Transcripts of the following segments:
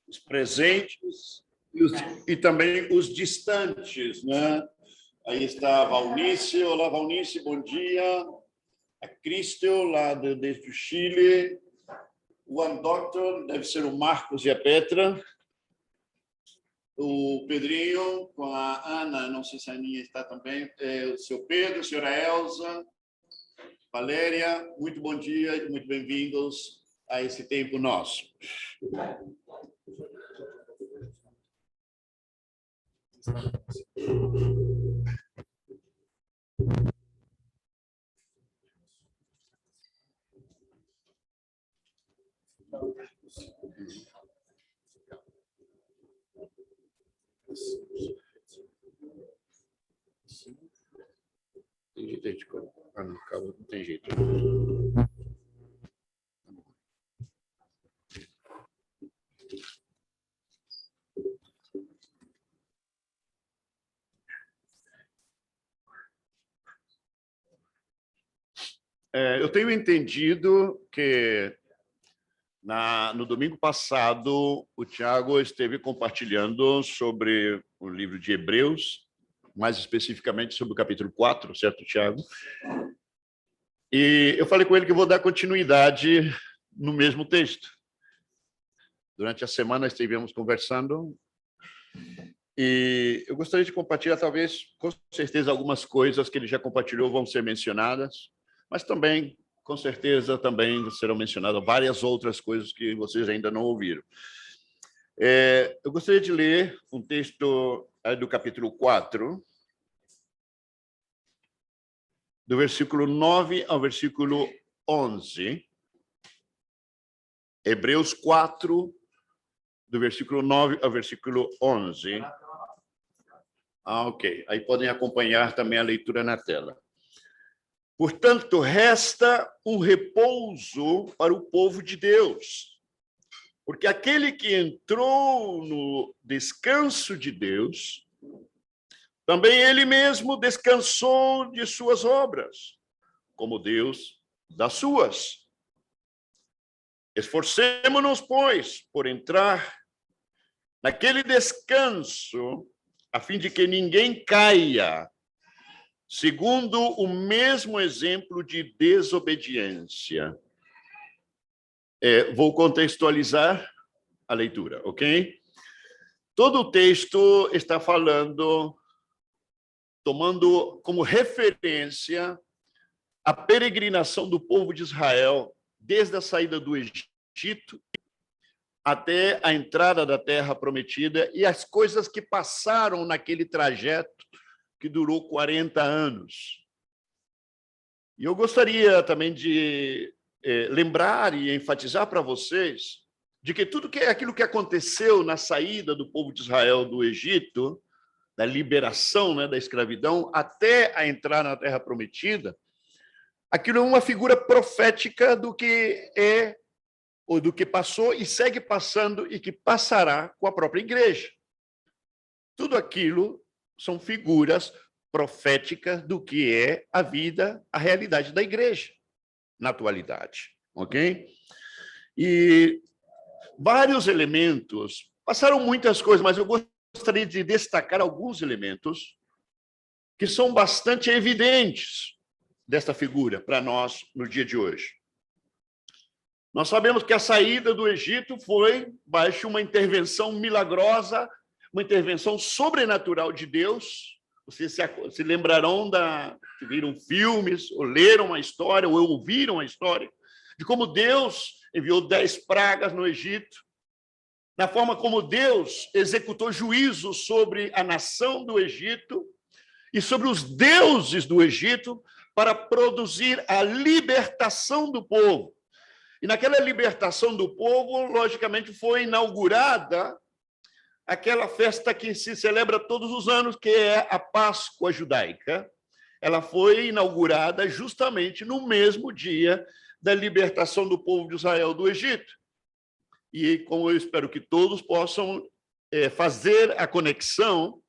os presentes e também os distantes, né? Aí está a Valnice. Olá, Valnice, bom dia. A Cristel, lá desde o Chile. O One Doctor, deve ser o Marcos e a Petra. O Pedrinho, com a Ana, não sei se a Aninha está também. O seu Pedro, a senhora Elza, Valéria, muito bom dia e muito bem-vindos a esse tempo nosso. Tem jeito de colocar no cabo, não tem jeito. Eu tenho entendido que no domingo passado o Tiago esteve compartilhando sobre o livro de Hebreus, mais especificamente sobre o capítulo 4, certo, Tiago? E eu falei com ele que vou dar continuidade no mesmo texto. Durante a semana estivemos conversando e eu gostaria de compartilhar, talvez, com certeza, algumas coisas que ele já compartilhou vão ser mencionadas, mas também, com certeza, também serão mencionadas várias outras coisas que vocês ainda não ouviram. Eu gostaria de ler um texto do capítulo 4, do versículo 9 ao versículo 11. Hebreus 4, do versículo 9 ao versículo 11. Ok. Aí podem acompanhar também a leitura na tela. Portanto, resta um repouso para o povo de Deus, porque aquele que entrou no descanso de Deus, também ele mesmo descansou de suas obras, como Deus das suas. Esforcemo-nos, pois, por entrar naquele descanso, a fim de que ninguém caia, segundo o mesmo exemplo de desobediência. Vou contextualizar a leitura, ok? Todo o texto está falando, tomando como referência a peregrinação do povo de Israel, desde a saída do Egito até a entrada da Terra Prometida e as coisas que passaram naquele trajeto que durou 40 anos. E eu gostaria também de lembrar e enfatizar para vocês de que tudo aquilo que aconteceu na saída do povo de Israel do Egito, da liberação, né, da escravidão, até a entrar na Terra Prometida, aquilo é uma figura profética do que é, ou do que passou e segue passando e que passará com a própria igreja. Tudo aquilo são figuras proféticas do que é a vida, a realidade da igreja na atualidade, ok? E vários elementos, passaram muitas coisas, mas eu gostaria de destacar alguns elementos que são bastante evidentes desta figura para nós no dia de hoje. Nós sabemos que a saída do Egito foi baixo uma intervenção milagrosa, uma intervenção sobrenatural de Deus. Vocês se lembrarão se viram filmes, ou leram a história, ou ouviram a história, de como Deus enviou 10 pragas no Egito, na forma como Deus executou juízo sobre a nação do Egito e sobre os deuses do Egito para produzir a libertação do povo. E naquela libertação do povo, logicamente, foi inaugurada aquela festa que se celebra todos os anos, que é a Páscoa judaica. Ela foi inaugurada justamente no mesmo dia da libertação do povo de Israel do Egito. E como eu espero que todos possam fazer a conexão,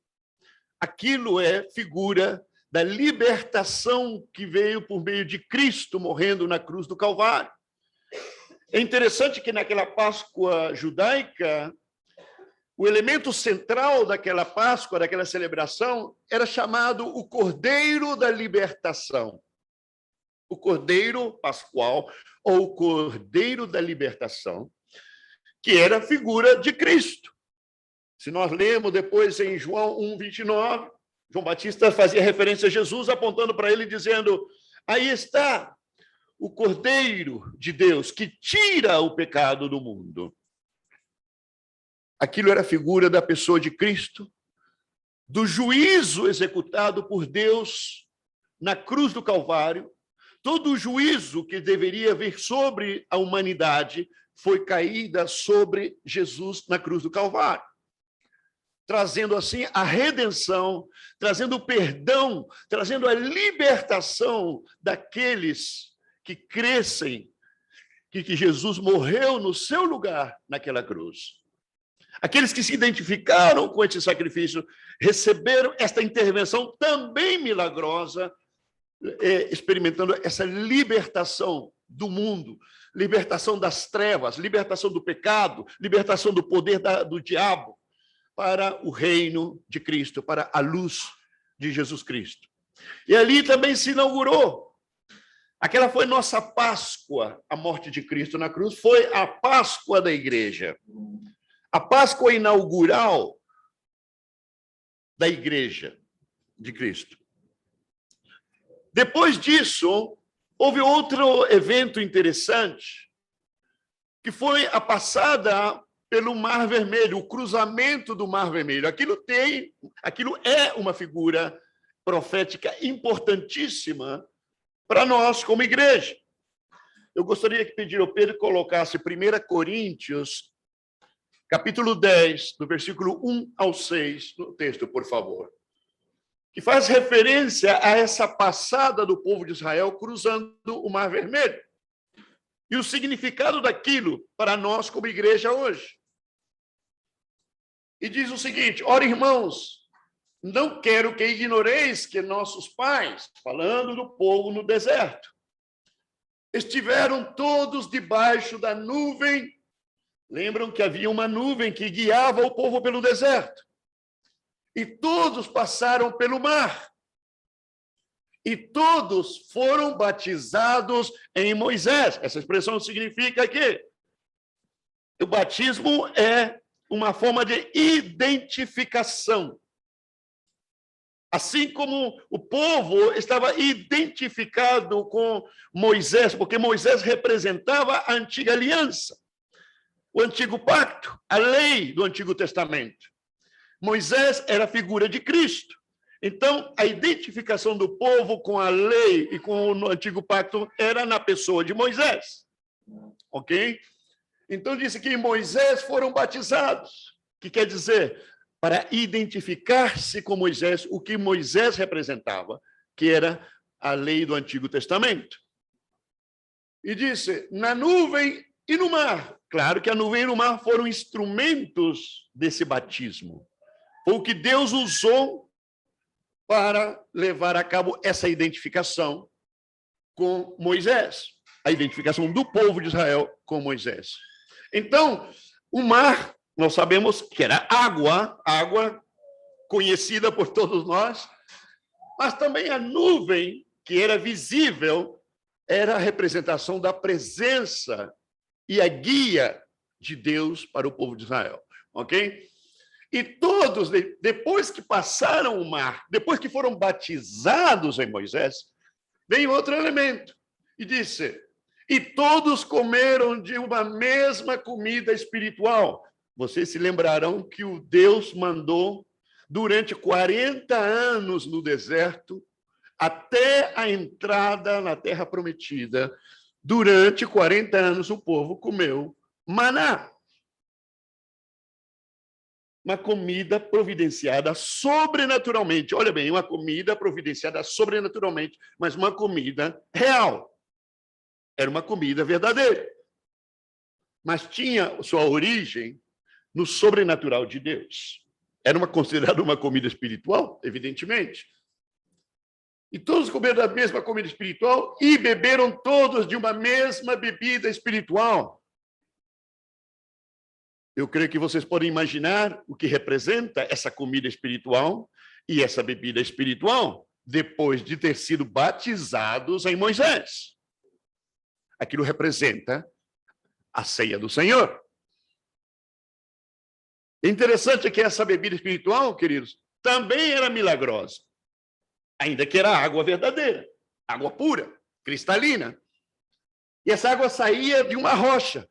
aquilo é figura da libertação que veio por meio de Cristo morrendo na cruz do Calvário. É interessante que naquela Páscoa judaica, o elemento central daquela Páscoa, daquela celebração, era chamado o Cordeiro da Libertação. O Cordeiro Pascual, ou o Cordeiro da Libertação, que era a figura de Cristo. Se nós lemos depois em João 1:29, João Batista fazia referência a Jesus, apontando para ele, dizendo: aí está o Cordeiro de Deus, que tira o pecado do mundo. Aquilo era a figura da pessoa de Cristo, do juízo executado por Deus na cruz do Calvário. Todo o juízo que deveria vir sobre a humanidade foi caída sobre Jesus na cruz do Calvário, trazendo assim a redenção, trazendo o perdão, trazendo a libertação daqueles que crescem que Jesus morreu no seu lugar naquela cruz. Aqueles que se identificaram com esse sacrifício receberam esta intervenção também milagrosa, experimentando essa libertação do mundo, libertação das trevas, libertação do pecado, libertação do poder do diabo, para o reino de Cristo, para a luz de Jesus Cristo. E ali também se inaugurou. Aquela foi nossa Páscoa, a morte de Cristo na cruz, foi a Páscoa da igreja. A Páscoa inaugural da igreja de Cristo. Depois disso, houve outro evento interessante, que foi a passada pelo Mar Vermelho, o cruzamento do Mar Vermelho. Aquilo é uma figura profética importantíssima para nós como igreja. Eu gostaria de pedir ao Pedro que colocasse 1 Coríntios, capítulo 10, do versículo 1 ao 6, no texto, por favor, que faz referência a essa passada do povo de Israel cruzando o Mar Vermelho e o significado daquilo para nós como igreja hoje. E diz o seguinte: ora, irmãos, não quero que ignoreis que nossos pais, falando do povo no deserto, estiveram todos debaixo da nuvem. Lembram que havia uma nuvem que guiava o povo pelo deserto. E todos passaram pelo mar. E todos foram batizados em Moisés. Essa expressão significa que o batismo é uma forma de identificação. Assim como o povo estava identificado com Moisés, porque Moisés representava a antiga aliança, o antigo pacto, a lei do Antigo Testamento. Moisés era a figura de Cristo. Então, a identificação do povo com a lei e com o antigo pacto era na pessoa de Moisés. Ok? Então, disse que em Moisés foram batizados, que quer dizer, para identificar-se com Moisés, o que Moisés representava, que era a lei do Antigo Testamento. E disse, na nuvem e no mar. Claro que a nuvem e o mar foram instrumentos desse batismo. Foi o que Deus usou para levar a cabo essa identificação com Moisés, a identificação do povo de Israel com Moisés. Então, o mar, nós sabemos que era água conhecida por todos nós, mas também a nuvem, que era visível, era a representação da presença e a guia de Deus para o povo de Israel, ok? E todos, depois que passaram o mar, depois que foram batizados em Moisés, vem outro elemento, e disse, e todos comeram de uma mesma comida espiritual. Vocês se lembrarão que o Deus mandou, durante 40 anos no deserto, até a entrada na Terra Prometida, durante 40 anos o povo comeu maná. Uma comida providenciada sobrenaturalmente. Olha bem, uma comida providenciada sobrenaturalmente, mas uma comida real. Era uma comida verdadeira. Mas tinha sua origem no sobrenatural de Deus. Era considerada uma comida espiritual, evidentemente. E todos comeram da mesma comida espiritual e beberam todos de uma mesma bebida espiritual. Eu creio que vocês podem imaginar o que representa essa comida espiritual e essa bebida espiritual depois de ter sido batizados em Moisés. Aquilo representa a ceia do Senhor. Interessante que essa bebida espiritual, queridos, também era milagrosa, ainda que era água verdadeira, água pura, cristalina. E essa água saía de uma rocha.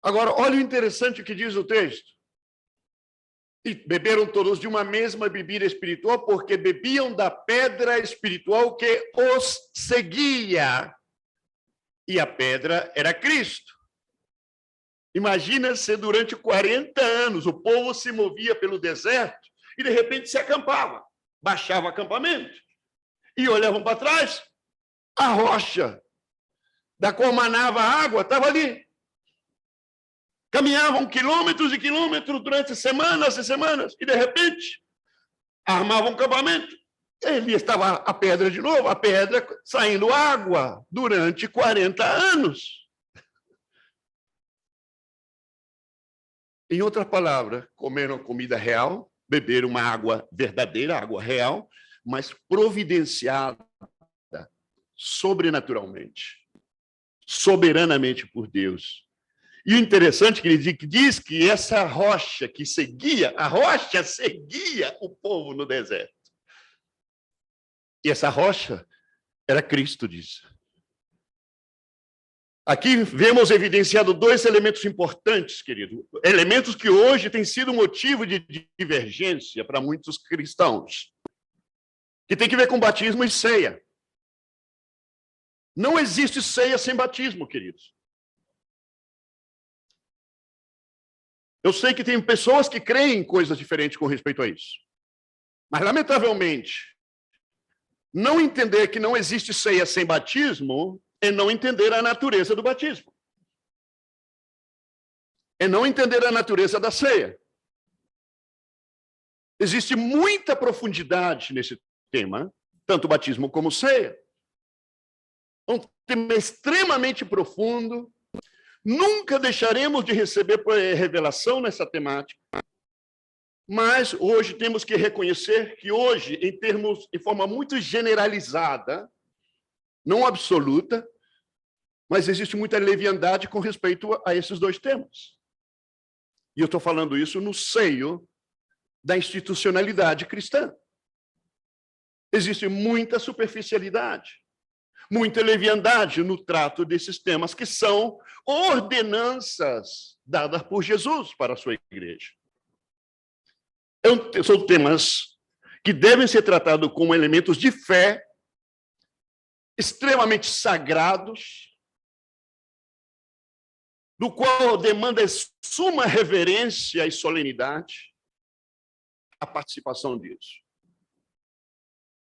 Agora, olha o interessante que diz o texto. E beberam todos de uma mesma bebida espiritual, porque bebiam da pedra espiritual que os seguia. E a pedra era Cristo. Imagina se durante 40 anos o povo se movia pelo deserto e de repente se acampava, baixava o acampamento e olhavam para trás, a rocha da qual manava a água estava ali. Caminhavam quilômetros e quilômetros durante semanas e semanas e de repente armavam um acampamento. Ali estava a pedra de novo, a pedra saindo água durante 40 anos. Em outra palavra, comeram comida real, beberam uma água verdadeira, água real, mas providenciada sobrenaturalmente, soberanamente por Deus. E o interessante é que ele diz que essa rocha que seguia, a rocha seguia o povo no deserto. E essa rocha era Cristo, diz. Aqui vemos evidenciado dois elementos importantes, querido. Elementos que hoje têm sido motivo de divergência para muitos cristãos. Que tem que ver com batismo e ceia. Não existe ceia sem batismo, queridos. Eu sei que tem pessoas que creem em coisas diferentes com respeito a isso. Mas, lamentavelmente, não entender que não existe ceia sem batismo é não entender a natureza do batismo. É não entender a natureza da ceia. Existe muita profundidade nesse tema, tanto batismo como ceia. É um tema extremamente profundo. Nunca deixaremos de receber revelação nessa temática. Mas hoje temos que reconhecer que hoje, em forma muito generalizada, não absoluta, mas existe muita leviandade com respeito a esses dois temas. E eu estou falando isso no seio da institucionalidade cristã. Existe muita superficialidade, muita leviandade no trato desses temas, que são ordenanças dadas por Jesus para a sua igreja. São temas que devem ser tratados como elementos de fé, extremamente sagrados, do qual demanda suma reverência e solenidade a participação disso.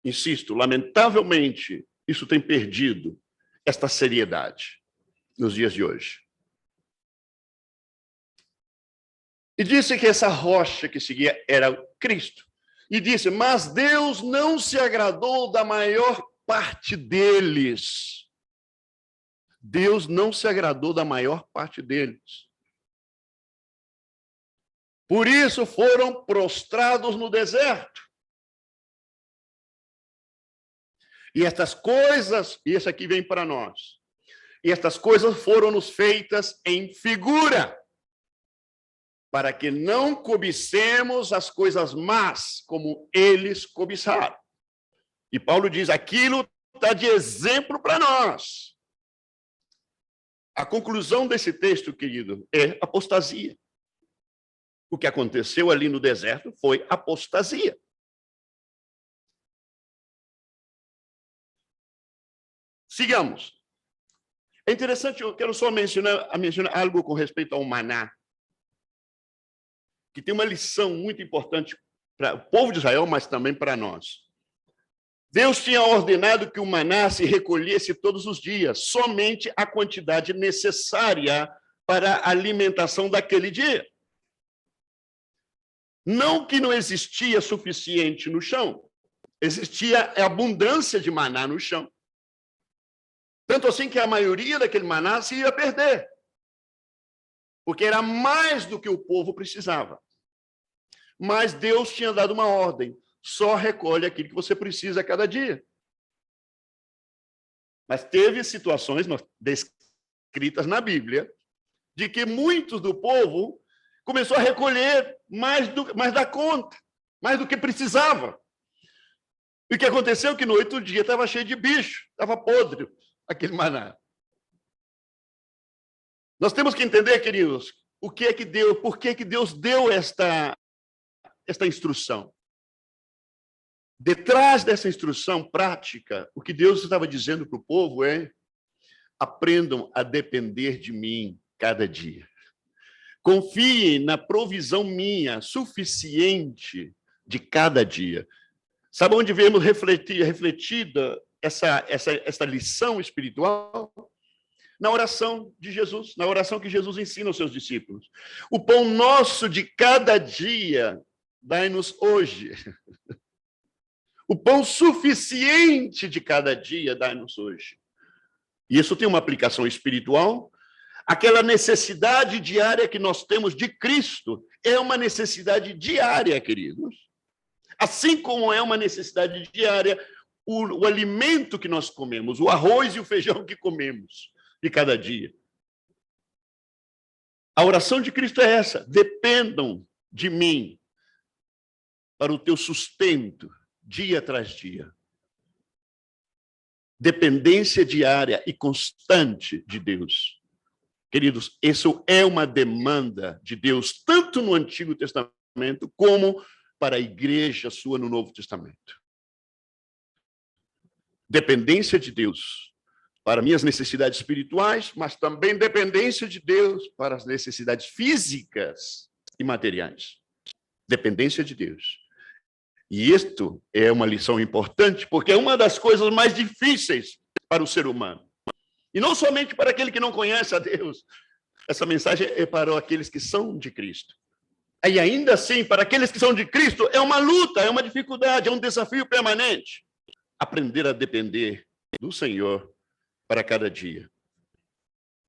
Insisto, lamentavelmente, isso tem perdido esta seriedade nos dias de hoje. E disse que essa rocha que seguia era Cristo. E disse, mas Deus não se agradou da maior parte deles. Deus não se agradou da maior parte deles. Por isso foram prostrados no deserto. E estas coisas, e isso aqui vem para nós, e estas coisas foram-nos feitas em figura, para que não cobicemos as coisas más, como eles cobiçaram. E Paulo diz, aquilo está de exemplo para nós. A conclusão desse texto, querido, é apostasia. O que aconteceu ali no deserto foi apostasia. Sigamos. É interessante, eu quero só mencionar algo com respeito ao maná, que tem uma lição muito importante para o povo de Israel, mas também para nós. Deus tinha ordenado que o maná se recolhesse todos os dias, somente a quantidade necessária para a alimentação daquele dia. Não que não existia suficiente no chão, existia abundância de maná no chão. Tanto assim que a maioria daquele maná se ia perder. porque era mais do que o povo precisava. Mas Deus tinha dado uma ordem: só recolhe aquilo que você precisa a cada dia. Mas teve situações descritas na Bíblia de que muitos do povo começou a recolher mais da conta, mais do que precisava. E o que aconteceu? Que no 8º dia estava cheio de bicho, estava podre aquele maná. Nós temos que entender, queridos, por que Deus deu esta instrução. Detrás dessa instrução prática, o que Deus estava dizendo para o povo é: aprendam a depender de mim cada dia. Confiem na provisão minha, suficiente de cada dia. Sabe onde vemos refletida essa lição espiritual? Na oração de Jesus, na oração que Jesus ensina aos seus discípulos. O pão nosso de cada dia, dai-nos hoje. O pão suficiente de cada dia, dai-nos hoje. E isso tem uma aplicação espiritual. Aquela necessidade diária que nós temos de Cristo é uma necessidade diária, queridos. Assim como é uma necessidade diária o alimento que nós comemos, o arroz e o feijão que comemos de cada dia. A oração de Cristo é essa: dependam de mim para o teu sustento, dia tras dia. Dependência diária e constante de Deus. Queridos, isso é uma demanda de Deus, tanto no Antigo Testamento, como para a igreja sua no Novo Testamento. Dependência de Deus para minhas necessidades espirituais, mas também dependência de Deus para as necessidades físicas e materiais. Dependência de Deus. E isto é uma lição importante, porque é uma das coisas mais difíceis para o ser humano. E não somente para aquele que não conhece a Deus. Essa mensagem é para aqueles que são de Cristo. E ainda assim, para aqueles que são de Cristo, é uma luta, é uma dificuldade, é um desafio permanente. Aprender a depender do Senhor para cada dia.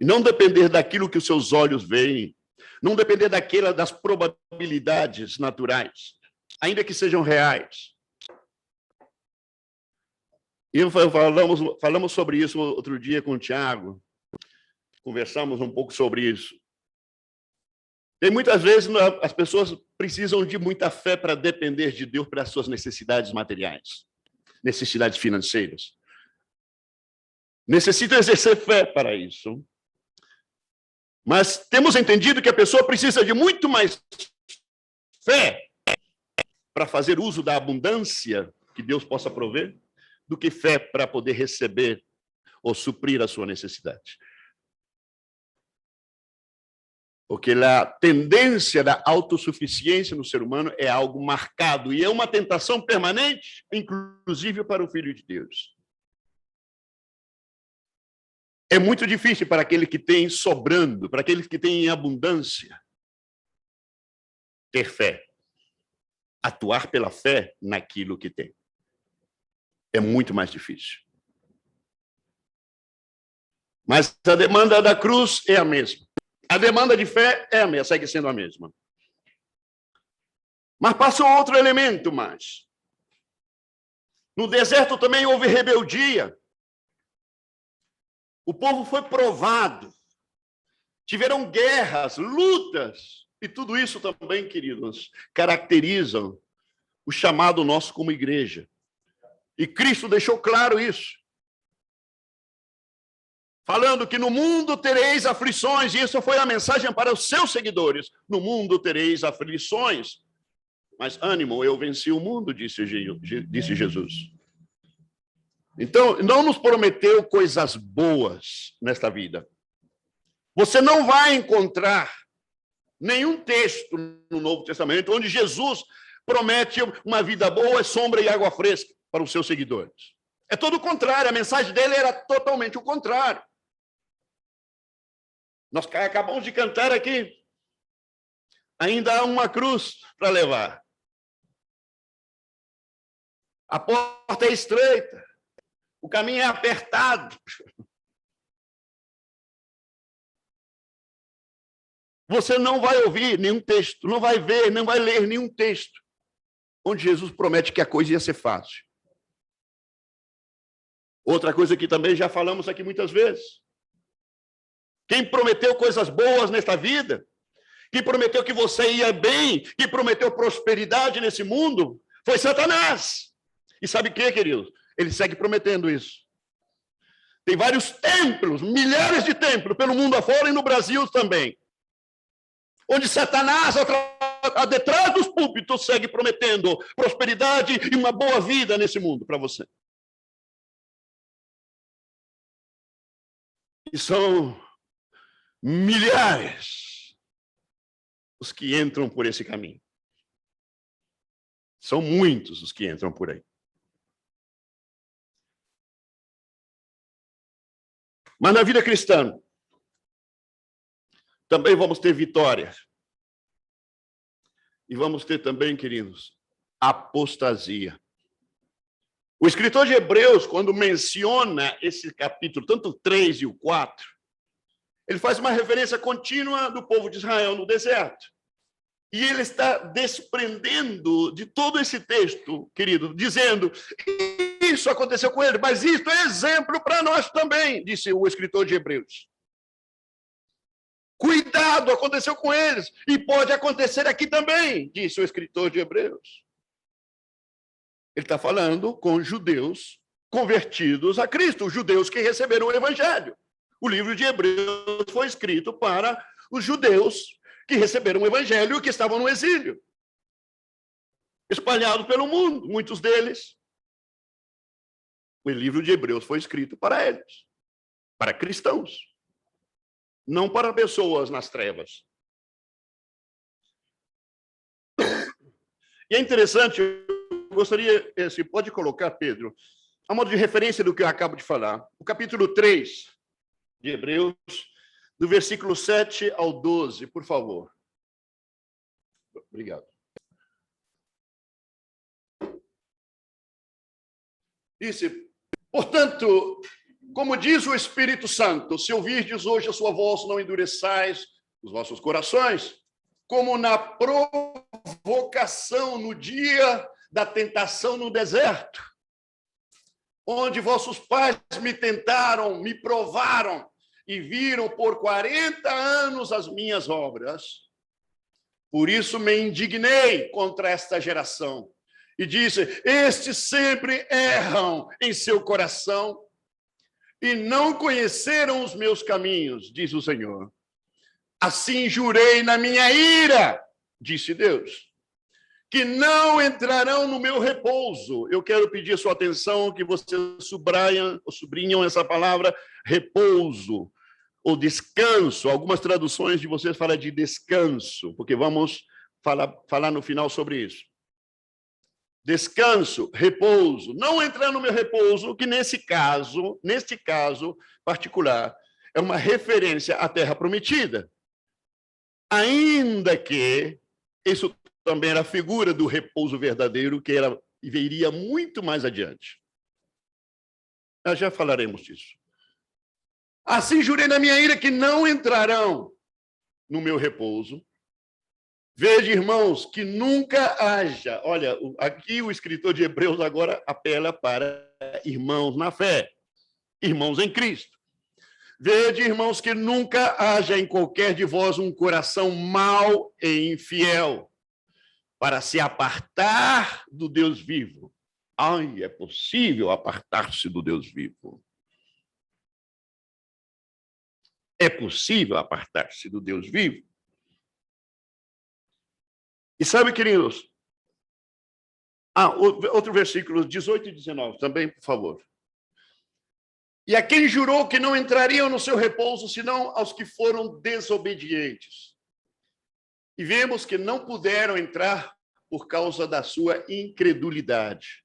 E não depender daquilo que os seus olhos veem, não depender das probabilidades naturais, ainda que sejam reais. E falamos sobre isso outro dia com o Tiago, conversamos um pouco sobre isso. E muitas vezes as pessoas precisam de muita fé para depender de Deus para as suas necessidades materiais, necessidades financeiras. Necessitam exercer fé para isso. Mas temos entendido que a pessoa precisa de muito mais fé para fazer uso da abundância que Deus possa prover, do que fé para poder receber ou suprir a sua necessidade. Porque a tendência da autossuficiência no ser humano é algo marcado e é uma tentação permanente, inclusive para o Filho de Deus. É muito difícil para aquele que tem sobrando, para aquele que tem em abundância, ter fé, atuar pela fé naquilo que tem. É muito mais difícil. Mas a demanda da cruz é a mesma. A demanda de fé é a mesma, segue sendo a mesma. Mas passa um outro elemento mais. No deserto também houve rebeldia. O povo foi provado. Tiveram guerras, lutas. E tudo isso também, queridos, caracterizam o chamado nosso como igreja. E Cristo deixou claro isso. Falando que no mundo tereis aflições, e isso foi a mensagem para os seus seguidores. No mundo tereis aflições, mas ânimo, eu venci o mundo, disse Jesus. Então, não nos prometeu coisas boas nesta vida. Você não vai encontrar nenhum texto no Novo Testamento onde Jesus promete uma vida boa, sombra e água fresca para os seus seguidores. É todo o contrário, a mensagem dele era totalmente o contrário. Nós acabamos de cantar aqui. Ainda há uma cruz para levar. A porta é estreita. O caminho é apertado. Você não vai ouvir nenhum texto, não vai ver, não vai ler nenhum texto onde Jesus promete que a coisa ia ser fácil. Outra coisa que também já falamos aqui muitas vezes. Quem prometeu coisas boas nesta vida, quem prometeu que você ia bem, quem prometeu prosperidade nesse mundo, foi Satanás. E sabe o que, queridos? Ele segue prometendo isso. Tem vários templos, milhares de templos pelo mundo afora e no Brasil também, onde Satanás, detrás dos púlpitos, segue prometendo prosperidade e uma boa vida nesse mundo para você. E são milhares os que entram por esse caminho. São muitos os que entram por aí. Mas na vida cristã, também vamos ter vitórias. E vamos ter também, queridos, apostasia. O escritor de Hebreus, quando menciona esse capítulo, tanto o 3 e o 4, ele faz uma referência contínua do povo de Israel no deserto. E ele está desprendendo de todo esse texto, querido, dizendo: isso aconteceu com ele, mas isso é exemplo para nós também, disse o escritor de Hebreus. Cuidado, aconteceu com eles, e pode acontecer aqui também, disse o escritor de Hebreus. Ele está falando com judeus convertidos a Cristo, os judeus que receberam o evangelho. O livro de Hebreus foi escrito para os judeus que receberam o evangelho e que estavam no exílio, espalhados pelo mundo, muitos deles. O livro de Hebreus foi escrito para eles, para cristãos, não para pessoas nas trevas. E é interessante, eu gostaria, se pode colocar, Pedro, a modo de referência do que eu acabo de falar, o capítulo 3 de Hebreus, do versículo 7 ao 12, por favor. Obrigado. Disse: portanto, como diz o Espírito Santo, se ouvirdes hoje a sua voz, não endureçais os vossos corações, como na provocação no dia da tentação no deserto, onde vossos pais me tentaram, me provaram e viram por 40 anos as minhas obras. Por isso me indignei contra esta geração e disse: estes sempre erram em seu coração e não conheceram os meus caminhos, diz o Senhor. Assim jurei na minha ira, disse Deus, que não entrarão no meu repouso. Eu quero pedir a sua atenção, que vocês sublinham essa palavra repouso, ou descanso. Algumas traduções de vocês falam de descanso, porque vamos falar no final sobre isso. Descanso, repouso. Não entrar no meu repouso, que neste caso particular, é uma referência à terra prometida. Ainda que isso também era a figura do repouso verdadeiro, que viria muito mais adiante. Nós já falaremos disso. Assim jurei na minha ira que não entrarão no meu repouso. Veja, irmãos, que nunca haja... Olha, aqui o escritor de Hebreus agora apela para irmãos na fé, irmãos em Cristo. Veja, irmãos, que nunca haja em qualquer de vós um coração mau e infiel, para se apartar do Deus vivo. Ai, é possível apartar-se do Deus vivo. É possível apartar-se do Deus vivo. E sabe, queridos, outro versículo, 18 e 19, também, por favor. E a quem jurou que não entrariam no seu repouso, senão aos que foram desobedientes. E vemos que não puderam entrar por causa da sua incredulidade.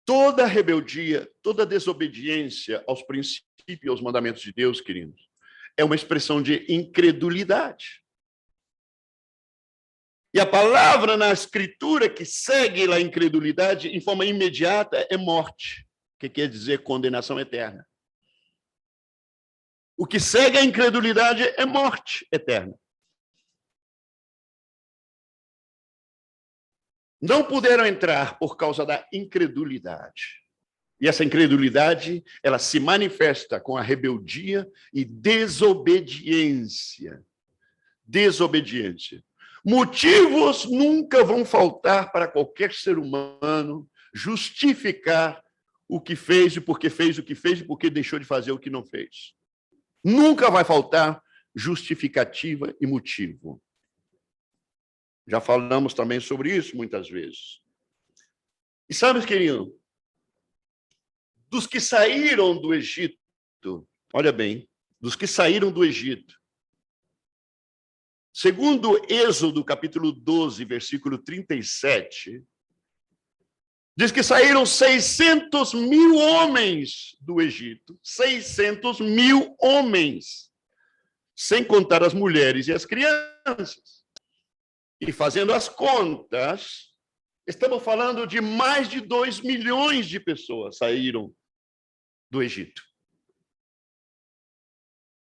Toda rebeldia, toda desobediência aos princípios e aos mandamentos de Deus, queridos, é uma expressão de incredulidade. E a palavra na Escritura que segue a incredulidade em forma imediata é morte, que quer dizer condenação eterna. O que segue a incredulidade é morte eterna. Não puderam entrar por causa da incredulidade. E essa incredulidade, ela se manifesta com a rebeldia e desobediência. Desobediência. Motivos nunca vão faltar para qualquer ser humano justificar o que fez e por que fez o que fez e por que deixou de fazer o que não fez. Nunca vai faltar justificativa e motivo. Já falamos também sobre isso muitas vezes. E sabe, querido, dos que saíram do Egito, olha bem, dos que saíram do Egito, segundo Êxodo, capítulo 12, versículo 37, diz que saíram 600 mil homens do Egito, 600 mil homens, sem contar as mulheres e as crianças. E fazendo as contas, estamos falando de mais de 2 milhões de pessoas saíram do Egito.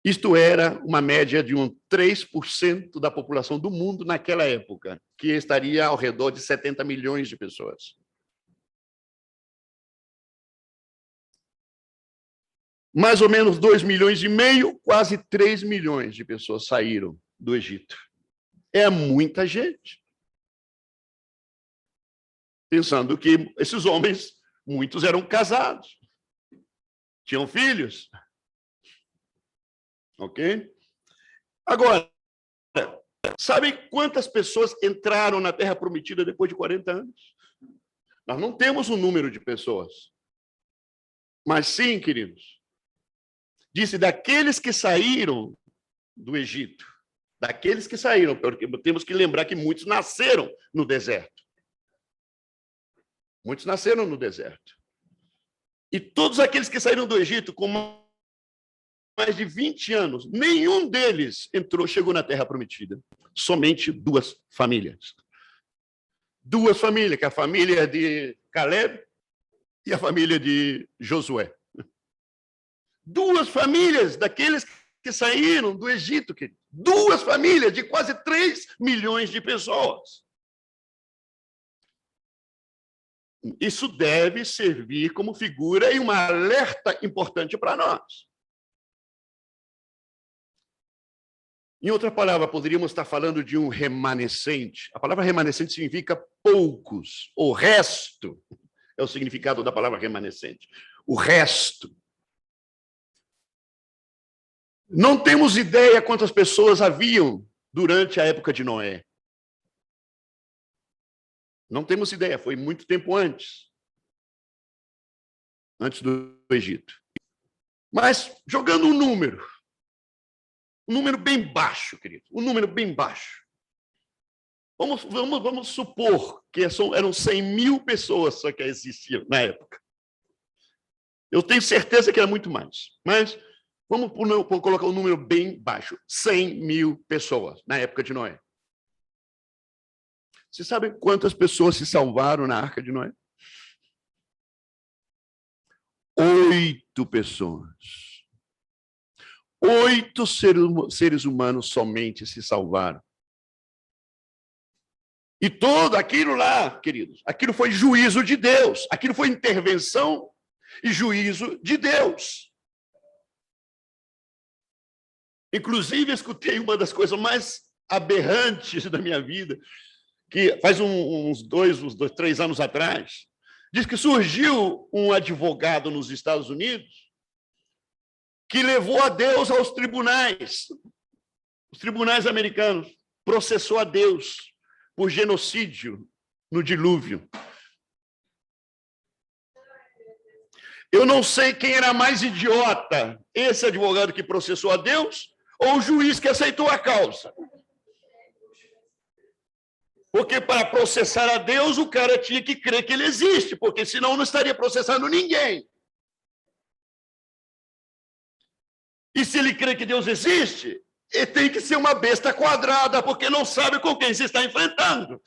Isto era uma média de 3% da população do mundo naquela época, que estaria ao redor de 70 milhões de pessoas. Mais ou menos 2,5 milhões, quase 3 milhões de pessoas saíram do Egito. É muita gente. Pensando que esses homens, muitos eram casados, tinham filhos. Ok? Agora, sabe quantas pessoas entraram na Terra Prometida depois de 40 anos? Nós não temos um número de pessoas. Mas sim, queridos, disse daqueles que saíram do Egito, daqueles que saíram, porque temos que lembrar que muitos nasceram no deserto. Muitos nasceram no deserto. E todos aqueles que saíram do Egito com mais de 20 anos, nenhum deles chegou na Terra Prometida. Somente 2 famílias. 2 famílias, que é a família de Caleb e a família de Josué. 2 famílias daqueles que saíram do Egito, querido. 2 famílias de quase 3 milhões de pessoas. Isso deve servir como figura e uma alerta importante para nós. Em outra palavra, poderíamos estar falando de um remanescente. A palavra remanescente significa poucos. O resto é o significado da palavra remanescente. O resto. Não temos ideia quantas pessoas haviam durante a época de Noé. Não temos ideia, foi muito tempo antes do Egito. Mas, jogando um número bem baixo, querido, um número bem baixo. Vamos supor que eram 100 mil pessoas só que existiam na época. Eu tenho certeza que era muito mais, mas vamos colocar um número bem baixo, 100 mil pessoas na época de Noé. Você sabe quantas pessoas se salvaram na Arca de Noé? 8 pessoas. 8 seres humanos somente se salvaram. E todo aquilo lá, queridos, aquilo foi juízo de Deus, aquilo foi intervenção e juízo de Deus. Inclusive, escutei uma das coisas mais aberrantes da minha vida, que faz uns 3 anos atrás, diz que surgiu um advogado nos Estados Unidos que levou a Deus aos tribunais, os tribunais americanos, processou a Deus por genocídio no dilúvio. Eu não sei quem era mais idiota, esse advogado que processou a Deus ou o juiz que aceitou a causa. Porque para processar a Deus, o cara tinha que crer que ele existe, porque senão não estaria processando ninguém. E se ele crê que Deus existe, ele tem que ser uma besta quadrada, porque não sabe com quem se está enfrentando.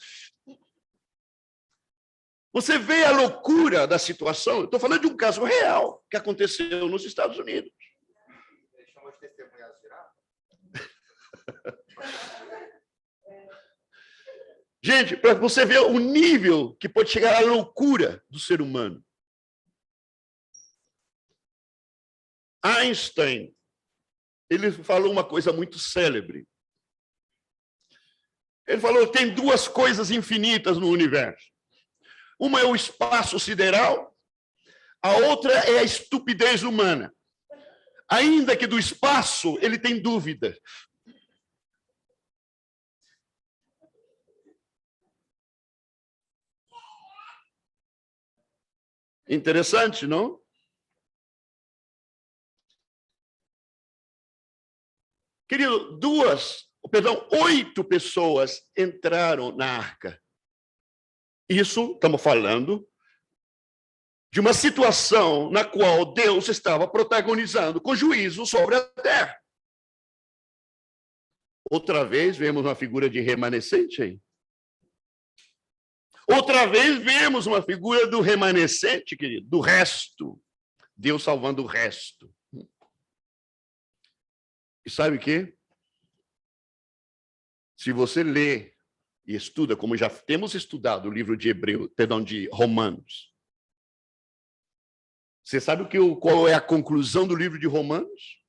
Você vê a loucura da situação? Eu estou falando de um caso real que aconteceu nos Estados Unidos. Gente, para você ver o nível que pode chegar à loucura do ser humano. Einstein, ele falou uma coisa muito célebre. Ele falou: tem duas coisas infinitas no universo. Uma é o espaço sideral, a outra é a estupidez humana. Ainda que do espaço ele tem dúvida. Interessante, não? Querido, 8 pessoas entraram na arca. Isso, estamos falando de uma situação na qual Deus estava protagonizando com juízo sobre a terra. Outra vez vemos uma figura de remanescente aí. Outra vez vemos uma figura do remanescente, querido, do resto. Deus salvando o resto. E sabe o quê? Se você lê e estuda, como já temos estudado o livro de Romanos, você sabe qual é a conclusão do livro de Romanos?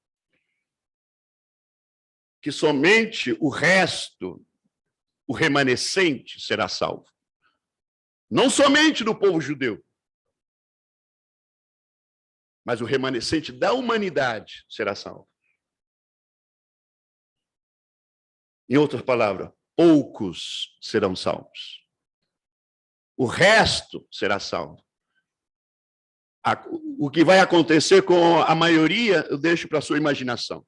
Que somente o resto, o remanescente, será salvo. Não somente do povo judeu, mas o remanescente da humanidade será salvo. Em outras palavras, poucos serão salvos. O resto será salvo. O que vai acontecer com a maioria, eu deixo para a sua imaginação.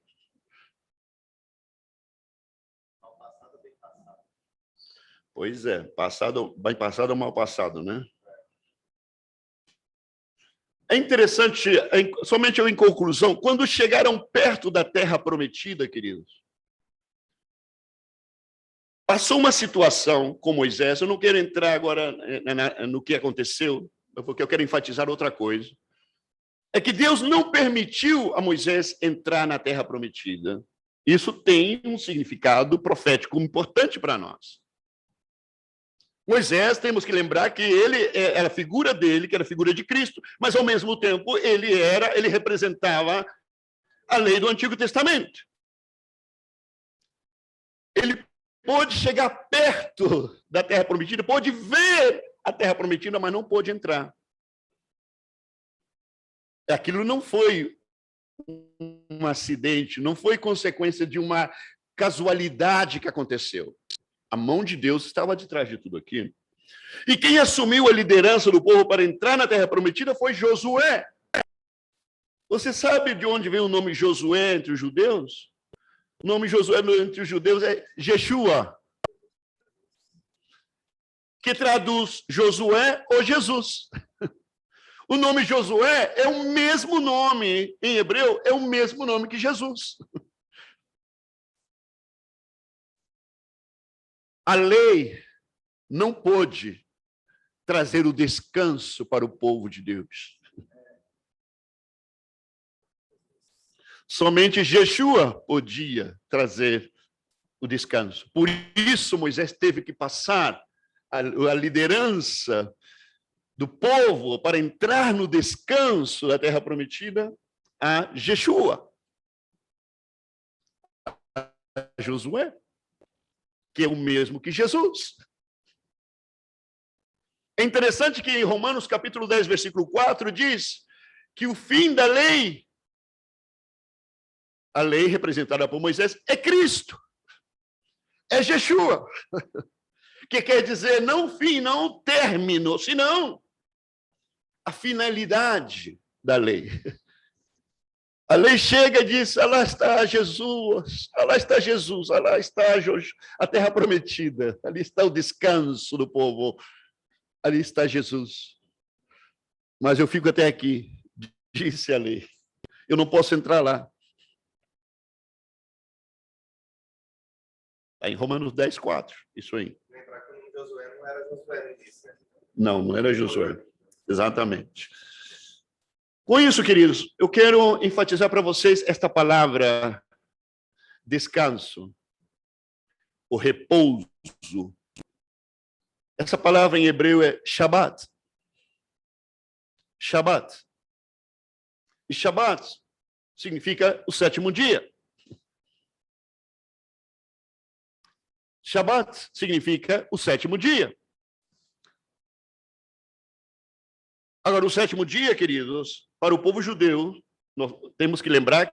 Pois é, bem passado ou mal passado, né? É interessante, somente eu em conclusão, quando chegaram perto da terra prometida, queridos, passou uma situação com Moisés, eu não quero entrar agora no que aconteceu, porque eu quero enfatizar outra coisa. É que Deus não permitiu a Moisés entrar na terra prometida. Isso tem um significado profético importante para nós. Moisés, temos que lembrar que ele era a figura dele, que era a figura de Cristo, mas ao mesmo tempo ele representava a lei do Antigo Testamento. Ele pôde chegar perto da terra prometida, pôde ver a terra prometida, mas não pôde entrar. Aquilo não foi um acidente, não foi consequência de uma casualidade que aconteceu. A mão de Deus estava de trás de tudo aquilo. E quem assumiu a liderança do povo para entrar na terra prometida foi Josué. Você sabe de onde vem o nome Josué entre os judeus? O nome Josué entre os judeus é Jeshua, que traduz Josué ou Jesus. O nome Josué é o mesmo nome, em hebreu, é o mesmo nome que Jesus. A lei não pôde trazer o descanso para o povo de Deus. Somente Jeshua podia trazer o descanso. Por isso, Moisés teve que passar a liderança do povo para entrar no descanso da terra prometida a Jeshua, a Josué, que é o mesmo que Jesus. É interessante que em Romanos capítulo 10, versículo 4, diz que o fim da lei, a lei representada por Moisés, é Cristo, é Jeshua, que quer dizer não fim, não término, senão a finalidade da lei. A lei chega e diz: lá está Jesus, lá está Jesus, lá está a terra prometida, ali está o descanso do povo, ali está Jesus. Mas eu fico até aqui, disse a lei. Eu não posso entrar lá. Está em Romanos 10, 4, isso aí. Lembrar que Josué não era Josué no início, né? Não era Josué. Exatamente. Com isso, queridos, eu quero enfatizar para vocês esta palavra descanso, o repouso. Essa palavra em hebreu é Shabbat. Shabbat. E Shabbat significa o sétimo dia. Shabbat significa o sétimo dia. Agora, o sétimo dia, queridos, para o povo judeu, nós temos que lembrar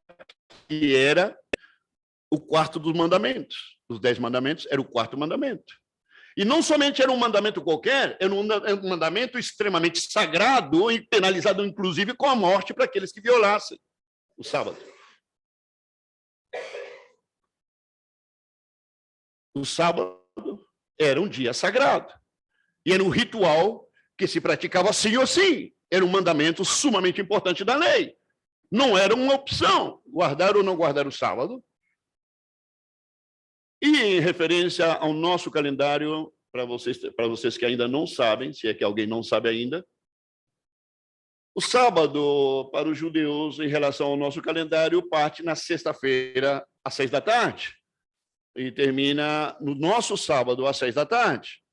que era o quarto dos mandamentos. Os 10 mandamentos era o quarto mandamento. E não somente era um mandamento qualquer, era um mandamento extremamente sagrado e penalizado, inclusive, com a morte para aqueles que violassem o sábado. O sábado era um dia sagrado. E era um ritual que se praticava sim ou sim. Era um mandamento sumamente importante da lei. Não era uma opção, guardar ou não guardar o sábado. E em referência ao nosso calendário, para vocês que ainda não sabem, se é que alguém não sabe ainda, o sábado, para os judeus, em relação ao nosso calendário, parte na sexta-feira, às 6 da tarde. E termina no nosso sábado, às 6 da tarde.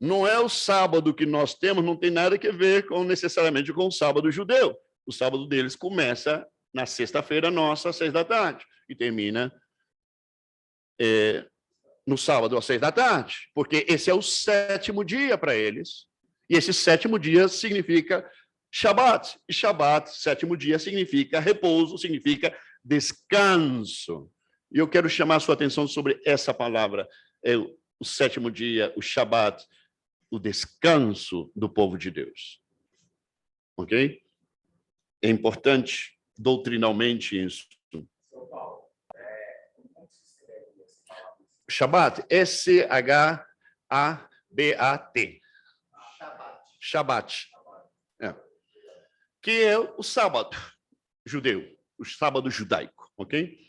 Não é o sábado que nós temos, não tem nada a ver necessariamente com o sábado judeu. O sábado deles começa na sexta-feira nossa, às 6 da tarde, e termina no sábado, às 6 da tarde, porque esse é o sétimo dia para eles, e esse sétimo dia significa Shabat, e Shabat, sétimo dia, significa repouso, significa descanso. E eu quero chamar a sua atenção sobre essa palavra, o sétimo dia, o Shabat, o descanso do povo de Deus. Ok? É importante doutrinalmente isso. Shabat, S-H-A-B-A-T. Shabat. Que é o sábado judeu, o sábado judaico, ok?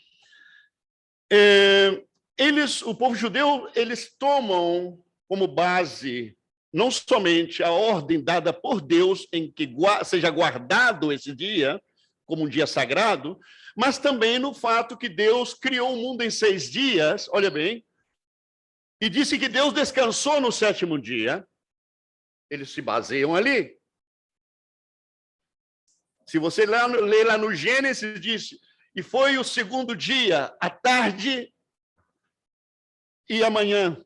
O povo judeu, eles tomam como base não somente a ordem dada por Deus em que seja guardado esse dia como um dia sagrado, mas também no fato que Deus criou o mundo em 6 dias, olha bem, e disse que Deus descansou no 7º dia. Eles se baseiam ali. Se você ler lá no Gênesis, diz, e foi o 2º dia, à tarde e amanhã.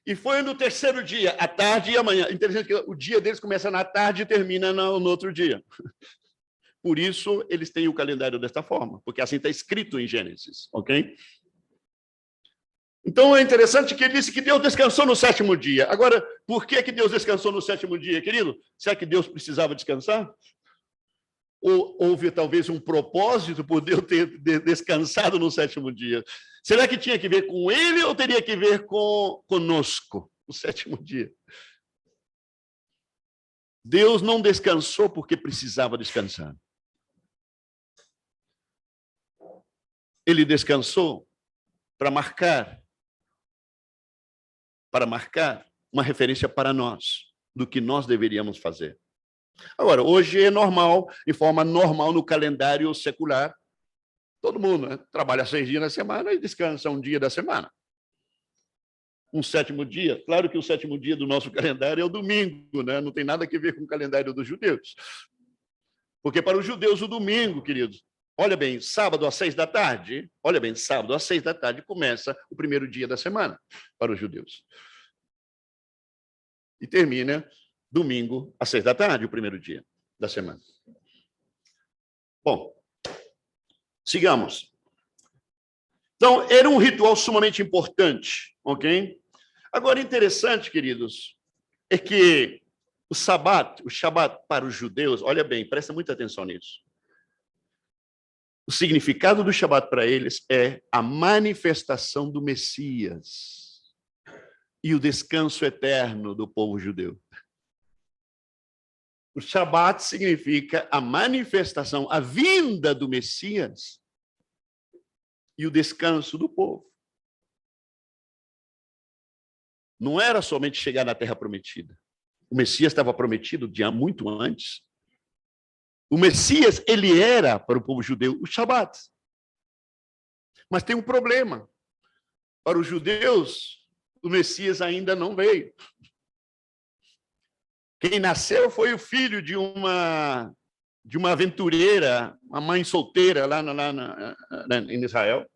E foi no 3º dia, à tarde e amanhã. Interessante que o dia deles começa na tarde e termina no outro dia. Por isso, eles têm o calendário desta forma, porque assim está escrito em Gênesis, ok? Então, é interessante que ele disse que Deus descansou no 7º dia. Agora, por que Deus descansou no 7º dia, querido? Será que Deus precisava descansar? Ou houve, talvez, um propósito por Deus ter descansado no 7º dia? Será que tinha que ver com ele ou teria que ver conosco, o 7º dia? Deus não descansou porque precisava descansar. Ele descansou para marcar uma referência para nós, do que nós deveríamos fazer. Agora, hoje é normal, de forma normal no calendário secular, todo mundo, né, trabalha 6 dias na semana e descansa um dia da semana. Um 7º dia, claro que o 7º dia do nosso calendário é o domingo, né? Não tem nada a ver com o calendário dos judeus. Porque para os judeus o domingo, queridos, olha bem, sábado às 6 da tarde, olha bem, sábado às 6 da tarde começa o 1º dia da semana para os judeus. E termina domingo às 6 da tarde, o 1º dia da semana. Bom, sigamos. Então, era um ritual sumamente importante, ok? Agora, interessante, queridos, é que o Shabat para os judeus, olha bem, presta muita atenção nisso. O significado do Shabat para eles é a manifestação do Messias e o descanso eterno do povo judeu. O Shabat significa a manifestação, a vinda do Messias e o descanso do povo. Não era somente chegar na Terra Prometida. O Messias estava prometido muito antes. O Messias, ele era, para o povo judeu, o Shabat. Mas tem um problema. Para os judeus, o Messias ainda não veio. Quem nasceu foi o filho de uma aventureira, uma mãe solteira lá em Israel,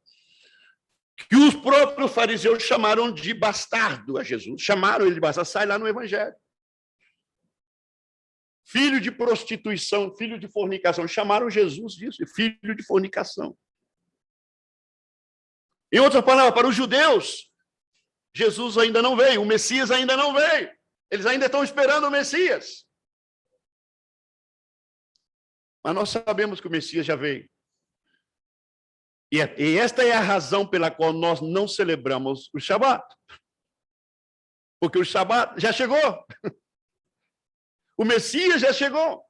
que os próprios fariseus chamaram de bastardo a Jesus. Chamaram ele de bastardo, sai lá no Evangelho. Filho de prostituição, filho de fornicação. Chamaram Jesus disso, filho de fornicação. Em outras palavras, para os judeus, Jesus ainda não veio, o Messias ainda não veio. Eles ainda estão esperando o Messias. Mas nós sabemos que o Messias já veio. E esta é a razão pela qual nós não celebramos o Shabat. Porque o Shabat já chegou. O Messias já chegou.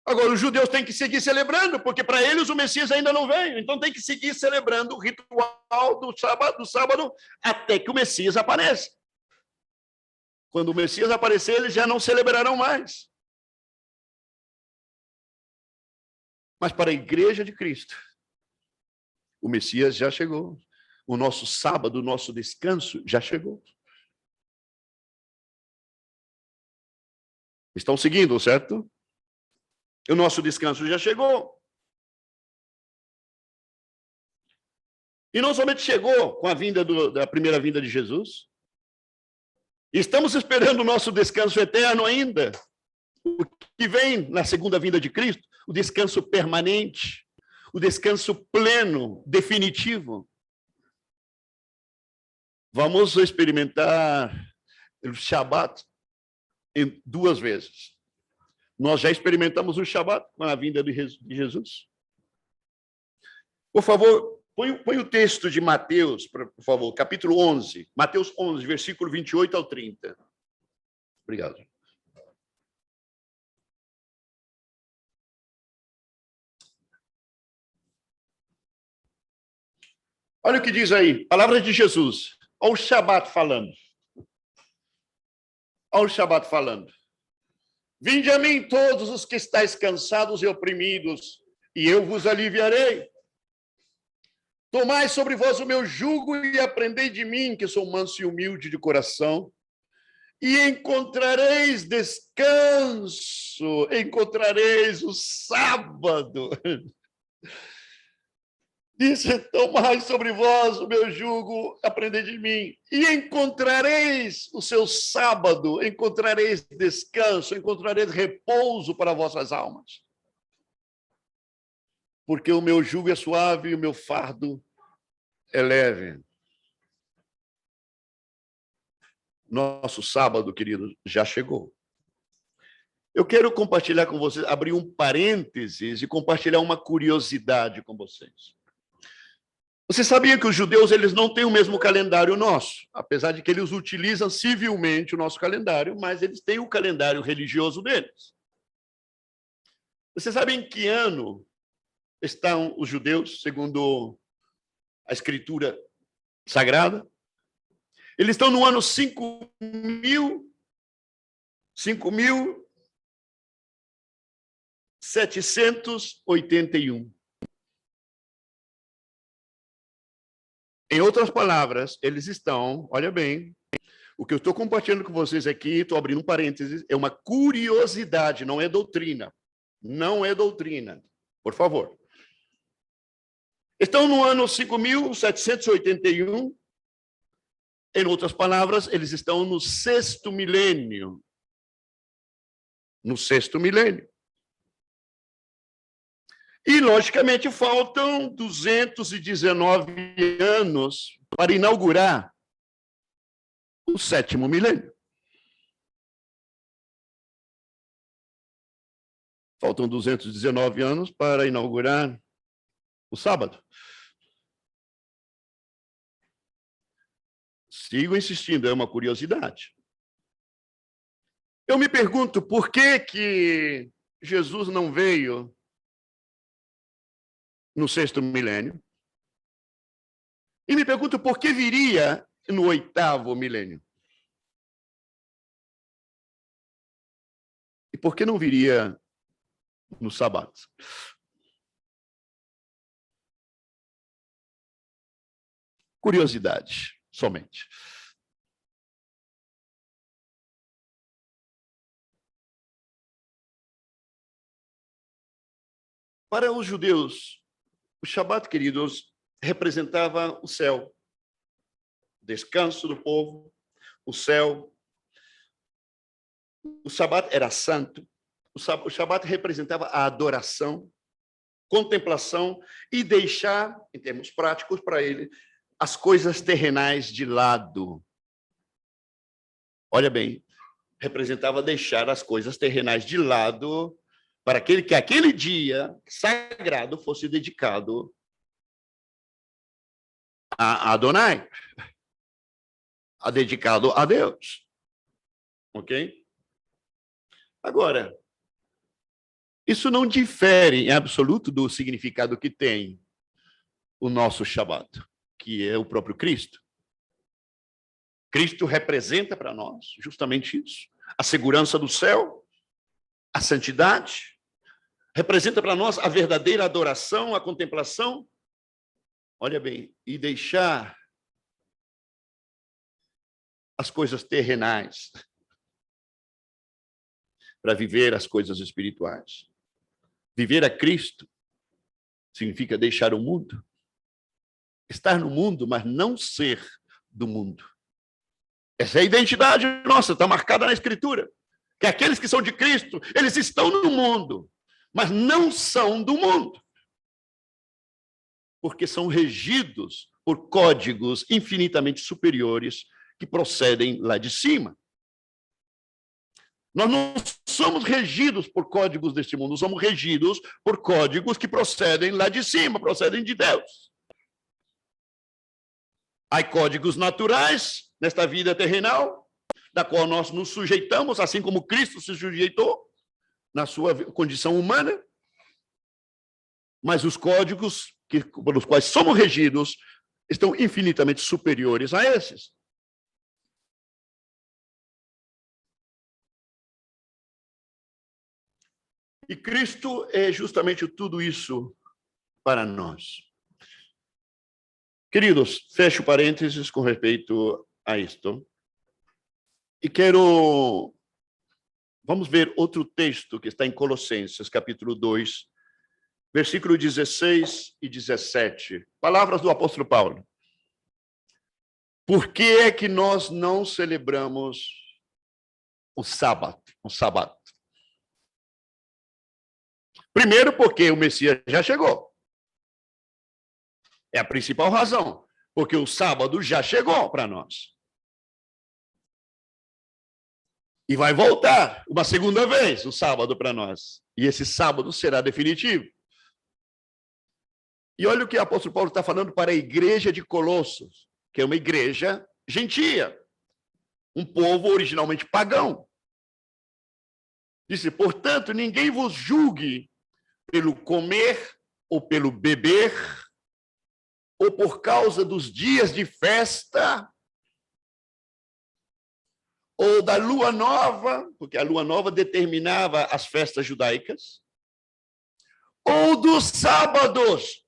Agora, os judeus têm que seguir celebrando, porque para eles o Messias ainda não veio. Então, tem que seguir celebrando o ritual do sábado até que o Messias apareça. Quando o Messias aparecer, eles já não celebrarão mais. Mas para a igreja de Cristo, o Messias já chegou. O nosso sábado, o nosso descanso já chegou. Estão seguindo, certo? O nosso descanso já chegou. E não somente chegou com a vinda da primeira vinda de Jesus, estamos esperando o nosso descanso eterno ainda. O que vem na segunda vinda de Cristo, o descanso permanente, o descanso pleno, definitivo. Vamos experimentar o Shabat em 2 vezes. Nós já experimentamos o Shabat com a vinda de Jesus. Por favor, põe o texto de Mateus, por favor, capítulo 11. Mateus 11, versículo 28 ao 30. Obrigado. Olha o que diz aí, palavras de Jesus. Olha o Shabat falando. Olha o Shabat falando. Vinde a mim todos os que estáis cansados e oprimidos, e eu vos aliviarei. Tomai sobre vós o meu jugo e aprendei de mim, que sou manso e humilde de coração, e encontrareis descanso, encontrareis o sábado. Disse, tomai sobre vós o meu jugo, aprendei de mim, e encontrareis o seu sábado, encontrareis descanso, encontrareis repouso para vossas almas. Porque o meu jugo é suave e o meu fardo é leve. Nosso sábado, querido, já chegou. Eu quero compartilhar com vocês, abrir um parênteses e compartilhar uma curiosidade com vocês. Você sabia que os judeus eles não têm o mesmo calendário nosso, apesar de que eles utilizam civilmente o nosso calendário, mas eles têm o calendário religioso deles. Você sabe em que ano estão os judeus, segundo a Escritura Sagrada? Eles estão no ano 5.781. Em outras palavras, eles estão, olha bem, o que eu estou compartilhando com vocês aqui, estou abrindo um parênteses, é uma curiosidade, não é doutrina. Não é doutrina, por favor. Estão no ano 5.781. Em outras palavras, eles estão no 6º milênio. No 6º milênio. E, logicamente, faltam 219 anos para inaugurar o 7º milênio. Faltam 219 anos para inaugurar o sábado. Sigo insistindo, é uma curiosidade. Eu me pergunto por que Jesus não veio no 6º milênio. E me pergunto por que viria no 8º milênio. E por que não viria no sábado? Curiosidade, somente. Para os judeus, o Shabat, queridos, representava o céu, o descanso do povo, o céu. O Shabat era santo. O Shabat representava a adoração, contemplação e deixar, em termos práticos, para ele, as coisas terrenais de lado. Olha bem, representava deixar as coisas terrenais de lado para que aquele dia sagrado fosse dedicado a Adonai, dedicado a Deus. Ok? Agora, isso não difere em absoluto do significado que tem o nosso Shabat, que é o próprio Cristo. Cristo representa para nós justamente isso, a segurança do céu, a santidade, representa para nós a verdadeira adoração, a contemplação. Olha bem, e deixar as coisas terrenais para viver as coisas espirituais. Viver a Cristo significa deixar o mundo, estar no mundo, mas não ser do mundo. Essa é a identidade nossa, está marcada na Escritura. Que aqueles que são de Cristo, eles estão no mundo, mas não são do mundo. Porque são regidos por códigos infinitamente superiores que procedem lá de cima. Nós não somos regidos por códigos deste mundo, somos regidos por códigos que procedem lá de cima, procedem de Deus. Há códigos naturais nesta vida terrenal, da qual nós nos sujeitamos, assim como Cristo se sujeitou na sua condição humana, mas os códigos pelos quais somos regidos estão infinitamente superiores a esses. E Cristo é justamente tudo isso para nós. Queridos, fecho parênteses com respeito a isto. E vamos ver outro texto que está em Colossenses, capítulo 2, versículo 16 e 17. Palavras do apóstolo Paulo. Por que é que nós não celebramos o sábado? Primeiro, porque o Messias já chegou. É a principal razão. Porque o sábado já chegou para nós. E vai voltar uma segunda vez o sábado para nós. E esse sábado será definitivo. E olha o que o apóstolo Paulo está falando para a igreja de Colossos, que é uma igreja gentia, um povo originalmente pagão. Disse, portanto, ninguém vos julgue pelo comer ou pelo beber, ou por causa dos dias de festa, ou da lua nova, porque a lua nova determinava as festas judaicas, ou dos sábados.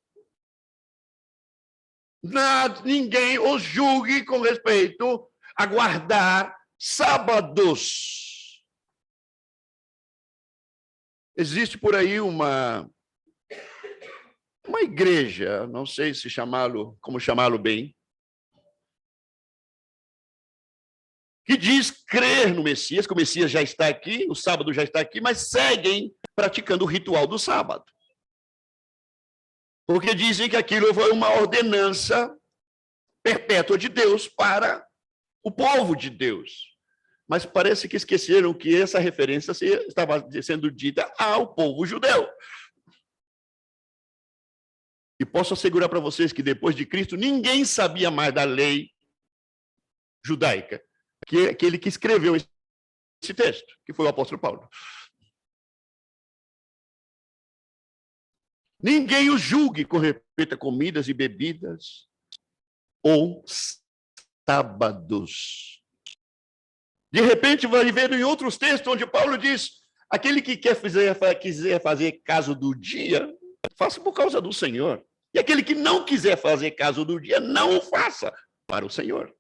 Ninguém os julgue com respeito a guardar sábados. Existe por aí uma igreja, não sei se como chamá-lo bem, que diz crer no Messias, que o Messias já está aqui, o sábado já está aqui, mas seguem praticando o ritual do sábado. Porque dizem que aquilo foi uma ordenança perpétua de Deus para o povo de Deus. Mas parece que esqueceram que essa referência estava sendo dita ao povo judeu. E posso assegurar para vocês que depois de Cristo, ninguém sabia mais da lei judaica que aquele que escreveu esse texto, que foi o apóstolo Paulo. Ninguém o julgue com respeito a comidas e bebidas ou sábados. De repente, vai ver em outros textos onde Paulo diz, aquele que quiser fazer caso do dia, faça por causa do Senhor. E aquele que não quiser fazer caso do dia, não o faça para o Senhor.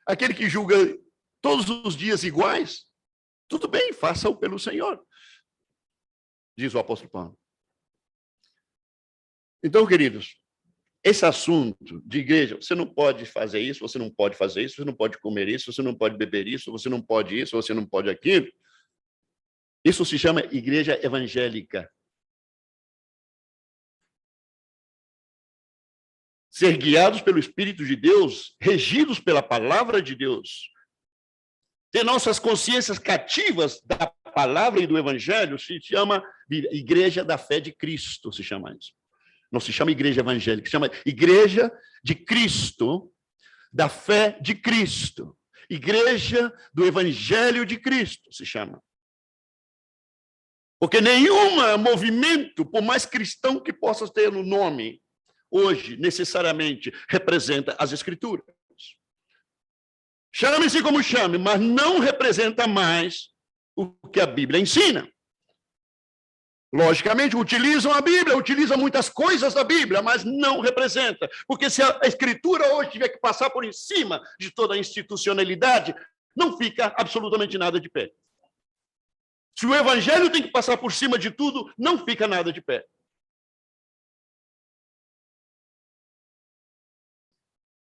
Aquele que julga todos os dias iguais, tudo bem, faça-o pelo Senhor, diz o apóstolo Paulo. Então, queridos, esse assunto de igreja, você não pode fazer isso, você não pode fazer isso, você não pode comer isso, você não pode beber isso, você não pode isso, você não pode aquilo. Isso se chama igreja evangélica. Ser guiados pelo Espírito de Deus, regidos pela palavra de Deus, ter nossas consciências cativas da palavra e do evangelho, se chama igreja da fé de Cristo, se chama isso. Não se chama igreja evangélica, se chama igreja de Cristo, da fé de Cristo. Igreja do evangelho de Cristo, se chama. Porque nenhum movimento, por mais cristão que possa ter no nome, hoje, necessariamente, representa as Escrituras. Chame-se como chame, mas não representa mais o que a Bíblia ensina. Logicamente, utilizam a Bíblia, utilizam muitas coisas da Bíblia, mas não representa. Porque se a Escritura hoje tiver que passar por em cima de toda a institucionalidade, não fica absolutamente nada de pé. Se o Evangelho tem que passar por cima de tudo, não fica nada de pé.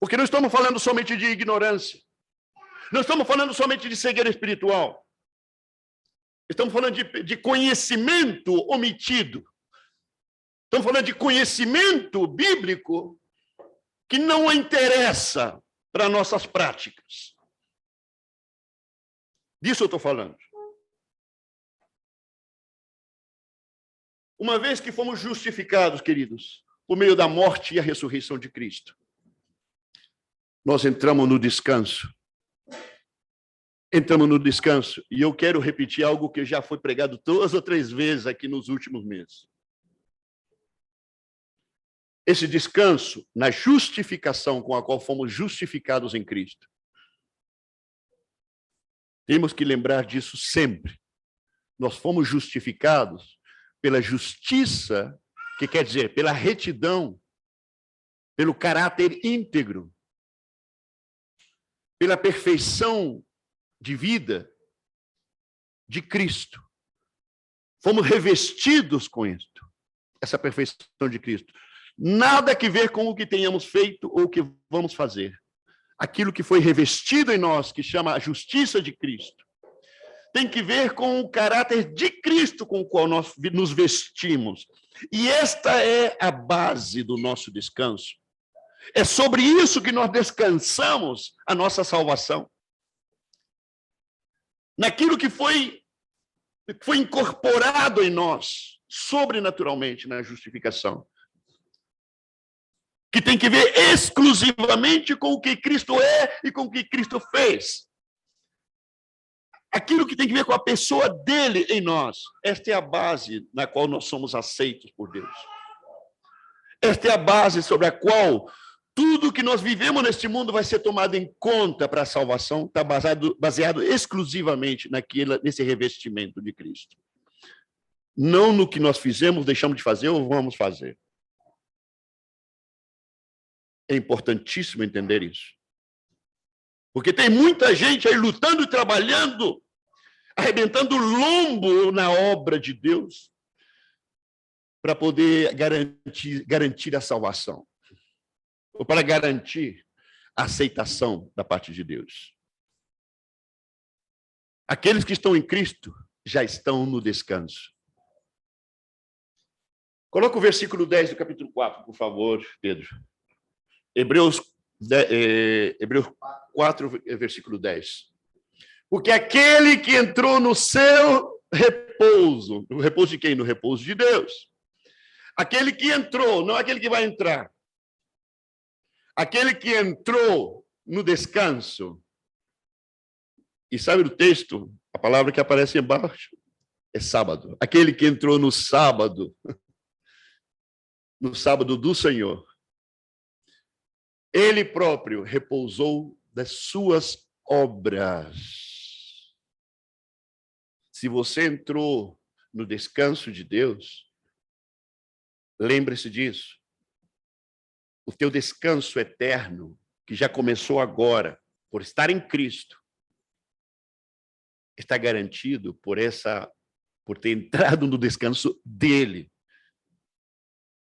Porque não estamos falando somente de ignorância. Não estamos falando somente de cegueira espiritual. Estamos falando de conhecimento omitido. Estamos falando de conhecimento bíblico que não interessa para nossas práticas. Disso eu estou falando. Uma vez que fomos justificados, queridos, por meio da morte e a ressurreição de Cristo, nós entramos no descanso. Entramos no descanso. E eu quero repetir algo que já foi pregado 2 ou 3 vezes aqui nos últimos meses. Esse descanso na justificação com a qual fomos justificados em Cristo. Temos que lembrar disso sempre. Nós fomos justificados pela justiça, que quer dizer, pela retidão, pelo caráter íntegro, pela perfeição de vida de Cristo. Fomos revestidos com isto, essa perfeição de Cristo. Nada que ver com o que tenhamos feito ou o que vamos fazer. Aquilo que foi revestido em nós, que chama a justiça de Cristo, tem que ver com o caráter de Cristo com o qual nós nos vestimos. E esta é a base do nosso descanso. É sobre isso que nós descansamos a nossa salvação. Naquilo que foi incorporado em nós, sobrenaturalmente, na justificação. Que tem que ver exclusivamente com o que Cristo é e com o que Cristo fez. Aquilo que tem que ver com a pessoa dele em nós. Esta é a base na qual nós somos aceitos por Deus. Esta é a base sobre a qual tudo que nós vivemos neste mundo vai ser tomado em conta para a salvação, está baseado exclusivamente nesse revestimento de Cristo. Não no que nós fizemos, deixamos de fazer ou vamos fazer. É importantíssimo entender isso. Porque tem muita gente aí lutando e trabalhando, arrebentando o lombo na obra de Deus, para poder garantir a salvação. Ou para garantir a aceitação da parte de Deus. Aqueles que estão em Cristo já estão no descanso. Coloca o versículo 10 do capítulo 4, por favor, Pedro. Hebreus 4, versículo 10. Porque aquele que entrou no seu repouso, no repouso de quem? No repouso de Deus. Aquele que entrou, não aquele que vai entrar. Aquele que entrou no descanso. E sabe o texto? A palavra que aparece embaixo é sábado. Aquele que entrou no sábado do Senhor. Ele próprio repousou das suas obras. Se você entrou no descanso de Deus, Lembre-se disso. O teu descanso eterno, que já começou agora, por estar em Cristo, está garantido por ter entrado no descanso dele,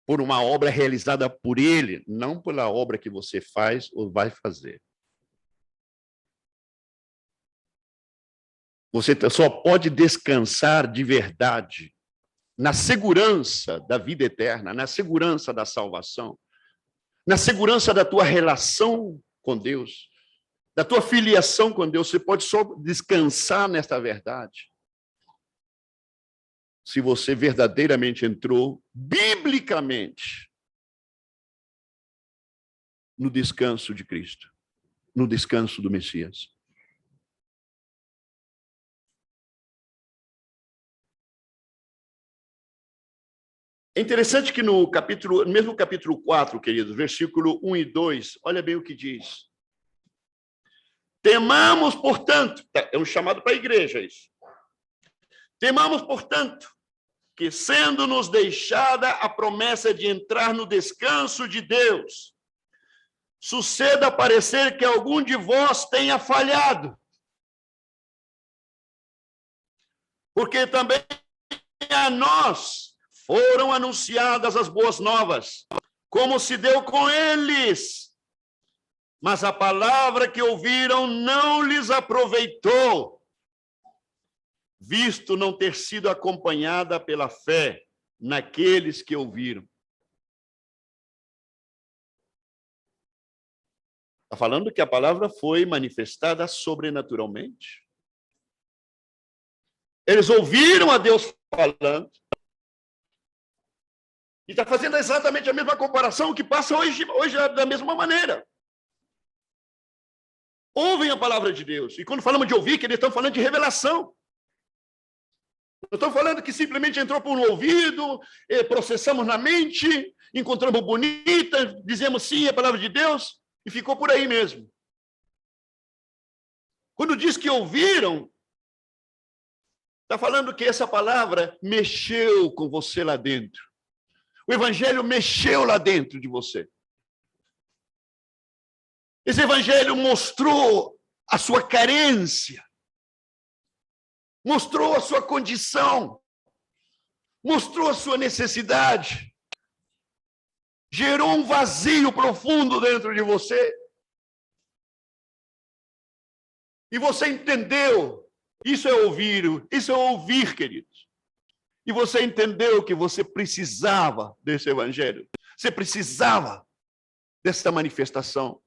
por uma obra realizada por ele, não pela obra que você faz ou vai fazer. Você só pode descansar de verdade na segurança da vida eterna, na segurança da salvação, na segurança da tua relação com Deus, da tua filiação com Deus. Você pode só descansar nesta verdade se você verdadeiramente entrou biblicamente no descanso de Cristo, no descanso do Messias. É interessante que no mesmo capítulo 4, queridos, versículo 1 e 2, olha bem o que diz. Temamos, portanto, é um chamado para a igreja isso. Temamos, portanto, que sendo-nos deixada a promessa de entrar no descanso de Deus, suceda parecer que algum de vós tenha falhado. Porque também a nós foram anunciadas as boas novas, como se deu com eles. Mas a palavra que ouviram não lhes aproveitou, visto não ter sido acompanhada pela fé naqueles que ouviram. Está falando que a palavra foi manifestada sobrenaturalmente. Eles ouviram a Deus falando. E está fazendo exatamente a mesma comparação que passa hoje da mesma maneira. Ouvem a palavra de Deus. E quando falamos de ouvir, que eles estão falando de revelação. Não estou falando que simplesmente entrou por um ouvido, processamos na mente, encontramos bonita, dizemos sim, é a palavra de Deus, e ficou por aí mesmo. Quando diz que ouviram, está falando que essa palavra mexeu com você lá dentro. O evangelho mexeu lá dentro de você. Esse evangelho mostrou a sua carência, mostrou a sua condição, mostrou a sua necessidade, gerou um vazio profundo dentro de você. E você entendeu. Isso é ouvir, queridos. E você entendeu que você precisava desse evangelho. Você precisava dessa manifestação.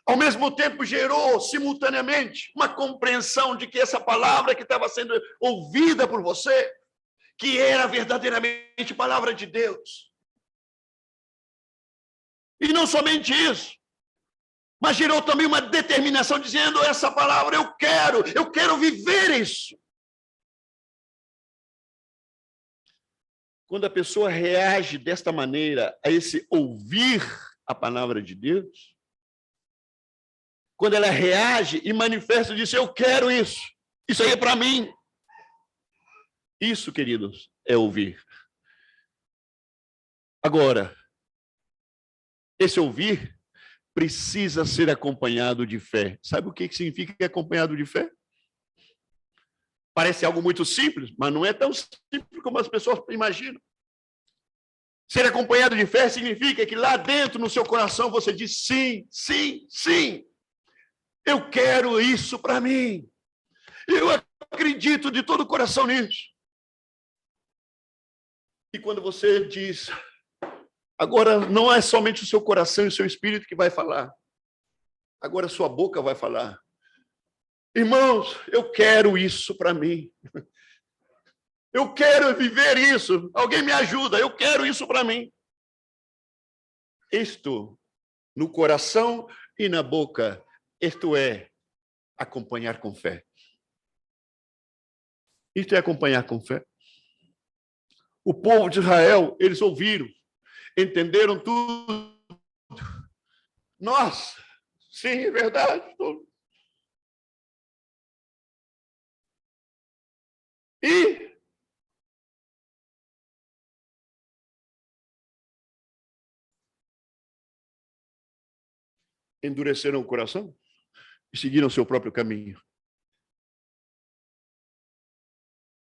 Ao mesmo tempo, gerou simultaneamente uma compreensão de que essa palavra que estava sendo ouvida por você, que era verdadeiramente palavra de Deus. E não somente isso, mas gerou também uma determinação dizendo, essa palavra eu quero viver isso. Quando a pessoa reage desta maneira a esse ouvir a palavra de Deus, quando ela reage e manifesta e diz, eu quero isso aí é para mim. Isso, queridos, é ouvir. Agora, esse ouvir precisa ser acompanhado de fé. Sabe o que significa acompanhado de fé? Parece algo muito simples, mas não é tão simples como as pessoas imaginam. Ser acompanhado de fé significa que lá dentro, no seu coração, você diz sim, sim, sim. Eu quero isso para mim. Eu acredito de todo o coração nisso. E quando você diz, agora não é somente o seu coração e o seu espírito que vai falar. Agora a sua boca vai falar. Irmãos, eu quero isso para mim. Eu quero viver isso. Alguém me ajuda. Eu quero isso para mim. Isto no coração e na boca. Isto é acompanhar com fé. Isto é acompanhar com fé. O povo de Israel, eles ouviram, entenderam tudo. Nossa, sim, é verdade. E endureceram o coração e seguiram o seu próprio caminho.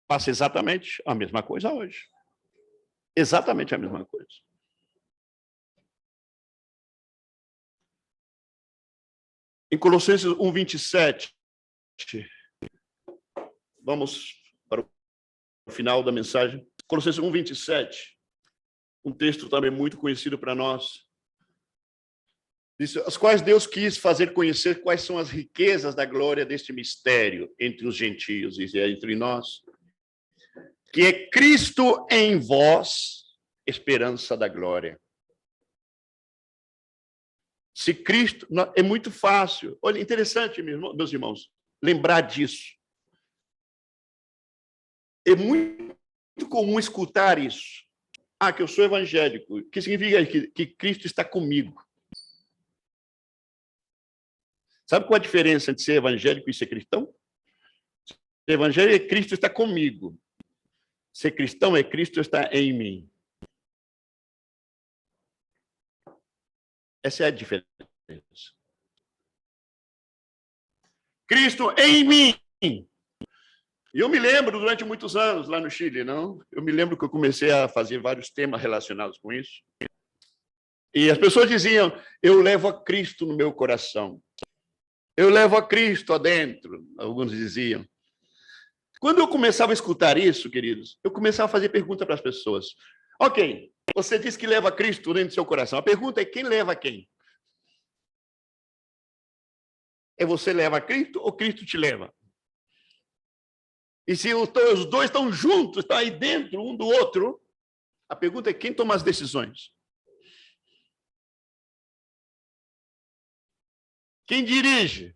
Passa exatamente a mesma coisa hoje. Exatamente a mesma coisa. Em Colossenses 1:27, vamos para o final da mensagem. Colossenses 1:27, um texto também muito conhecido para nós. Diz, as quais Deus quis fazer conhecer quais são as riquezas da glória deste mistério entre os gentios e entre nós, que é Cristo em vós, esperança da glória. Se Cristo... É muito fácil. Olha, interessante, meus irmãos, lembrar disso. É muito comum escutar isso. Que eu sou evangélico. O que significa que Cristo está comigo? Sabe qual a diferença entre ser evangélico e ser cristão? Ser evangélico é Cristo está comigo. Ser cristão é Cristo está em mim. Essa é a diferença. Cristo em mim. E eu me lembro, durante muitos anos, lá no Chile, não? Eu me lembro que eu comecei a fazer vários temas relacionados com isso. E as pessoas diziam, eu levo a Cristo no meu coração. Eu levo a Cristo adentro, alguns diziam. Quando eu começava a escutar isso, queridos, eu começava a fazer pergunta para as pessoas. Ok, você diz que leva a Cristo dentro do seu coração. A pergunta é, quem leva quem? É você leva a Cristo ou Cristo te leva? E se os dois estão juntos, estão aí dentro um do outro, a pergunta é quem toma as decisões? Quem dirige?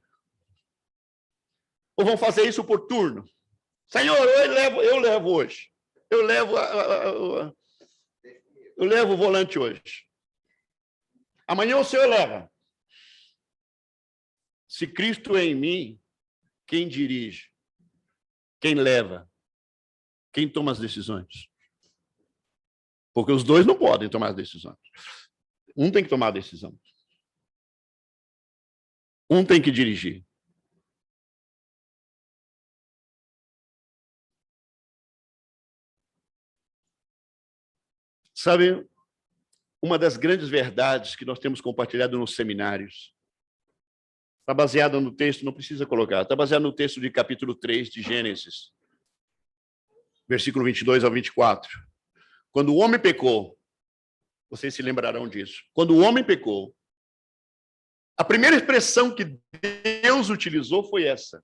Ou vão fazer isso por turno? Senhor, eu levo hoje. Eu levo o volante hoje. Amanhã o Senhor leva. Se Cristo é em mim, quem dirige? Quem leva? Quem toma as decisões? Porque os dois não podem tomar as decisões. Um tem que tomar a decisão. Um tem que dirigir. Sabe, uma das grandes verdades que nós temos compartilhado nos seminários, está baseada no texto, não precisa colocar, está baseada no texto de capítulo 3 de Gênesis, versículo 22 ao 24. Quando o homem pecou, vocês se lembrarão disso, quando o homem pecou, a primeira expressão que Deus utilizou foi essa.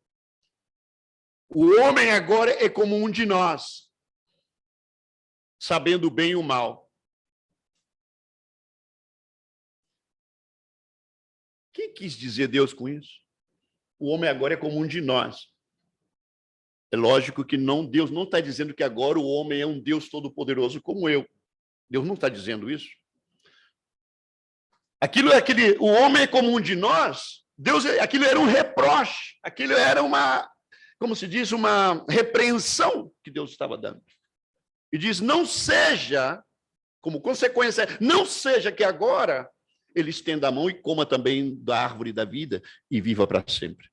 O homem agora é como um de nós, sabendo o bem e o mal. O que quis dizer Deus com isso? O homem agora é como um de nós. É lógico que Deus não está dizendo que agora o homem é um Deus todo-poderoso como eu. Deus não está dizendo isso. O homem é como um de nós. Aquilo era um reproche. Aquilo era como se diz, uma repreensão que Deus estava dando. E diz, não seja, como consequência, não seja que agora ele estenda a mão e coma também da árvore da vida e viva para sempre.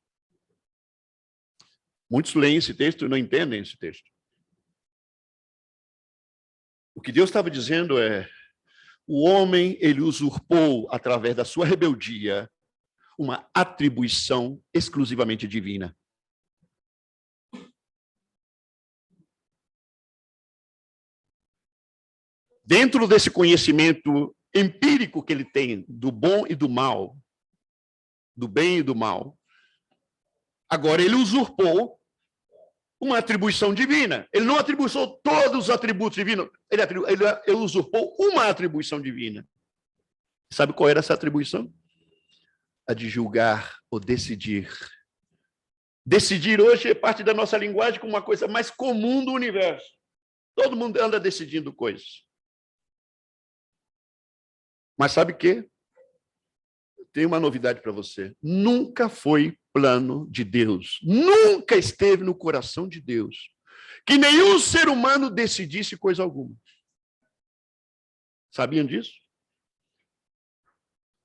Muitos leem esse texto e não entendem esse texto. O que Deus estava dizendo é, o homem, ele usurpou, através da sua rebeldia, uma atribuição exclusivamente divina. Dentro desse conhecimento empírico que ele tem do bom e do mal, do bem e do mal, agora ele usurpou uma atribuição divina. Ele não atribuiu todos os atributos divinos, ele usurpou uma atribuição divina. Sabe qual era essa atribuição? A de julgar ou decidir. Decidir hoje é parte da nossa linguagem como uma coisa mais comum do universo. Todo mundo anda decidindo coisas. Mas sabe o quê? Tenho uma novidade para você. Nunca foi plano de Deus. Nunca esteve no coração de Deus que nenhum ser humano decidisse coisa alguma. Sabiam disso?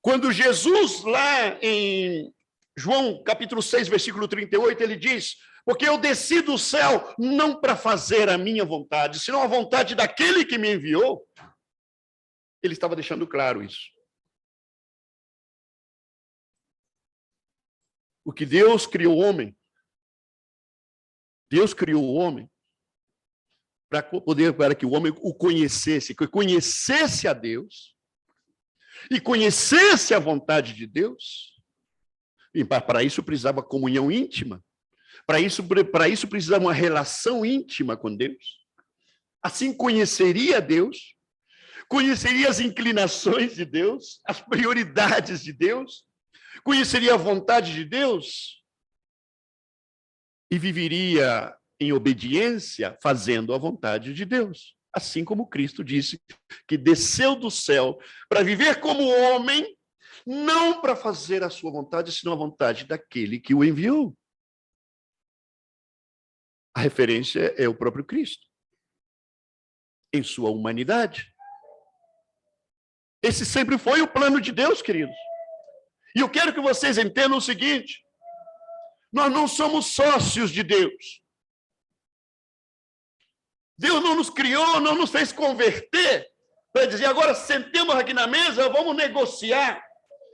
Quando Jesus, lá em João, capítulo 6, versículo 38, ele diz: porque eu desci do céu não para fazer a minha vontade, senão a vontade daquele que me enviou. Ele estava deixando claro isso. O que Deus criou o homem, Deus criou o homem para que o homem o conhecesse, que conhecesse a Deus e conhecesse a vontade de Deus. E para isso precisava comunhão íntima. Para isso precisava uma relação íntima com Deus. Assim conheceria Deus, conheceria as inclinações de Deus, as prioridades de Deus, conheceria a vontade de Deus e viveria em obediência, fazendo a vontade de Deus. Assim como Cristo disse que desceu do céu para viver como homem, não para fazer a sua vontade, senão a vontade daquele que o enviou. A referência é o próprio Cristo, em sua humanidade. Esse sempre foi o plano de Deus, queridos. E eu quero que vocês entendam o seguinte: nós não somos sócios de Deus. Deus não nos criou, não nos fez converter para dizer, agora sentemos aqui na mesa, vamos negociar.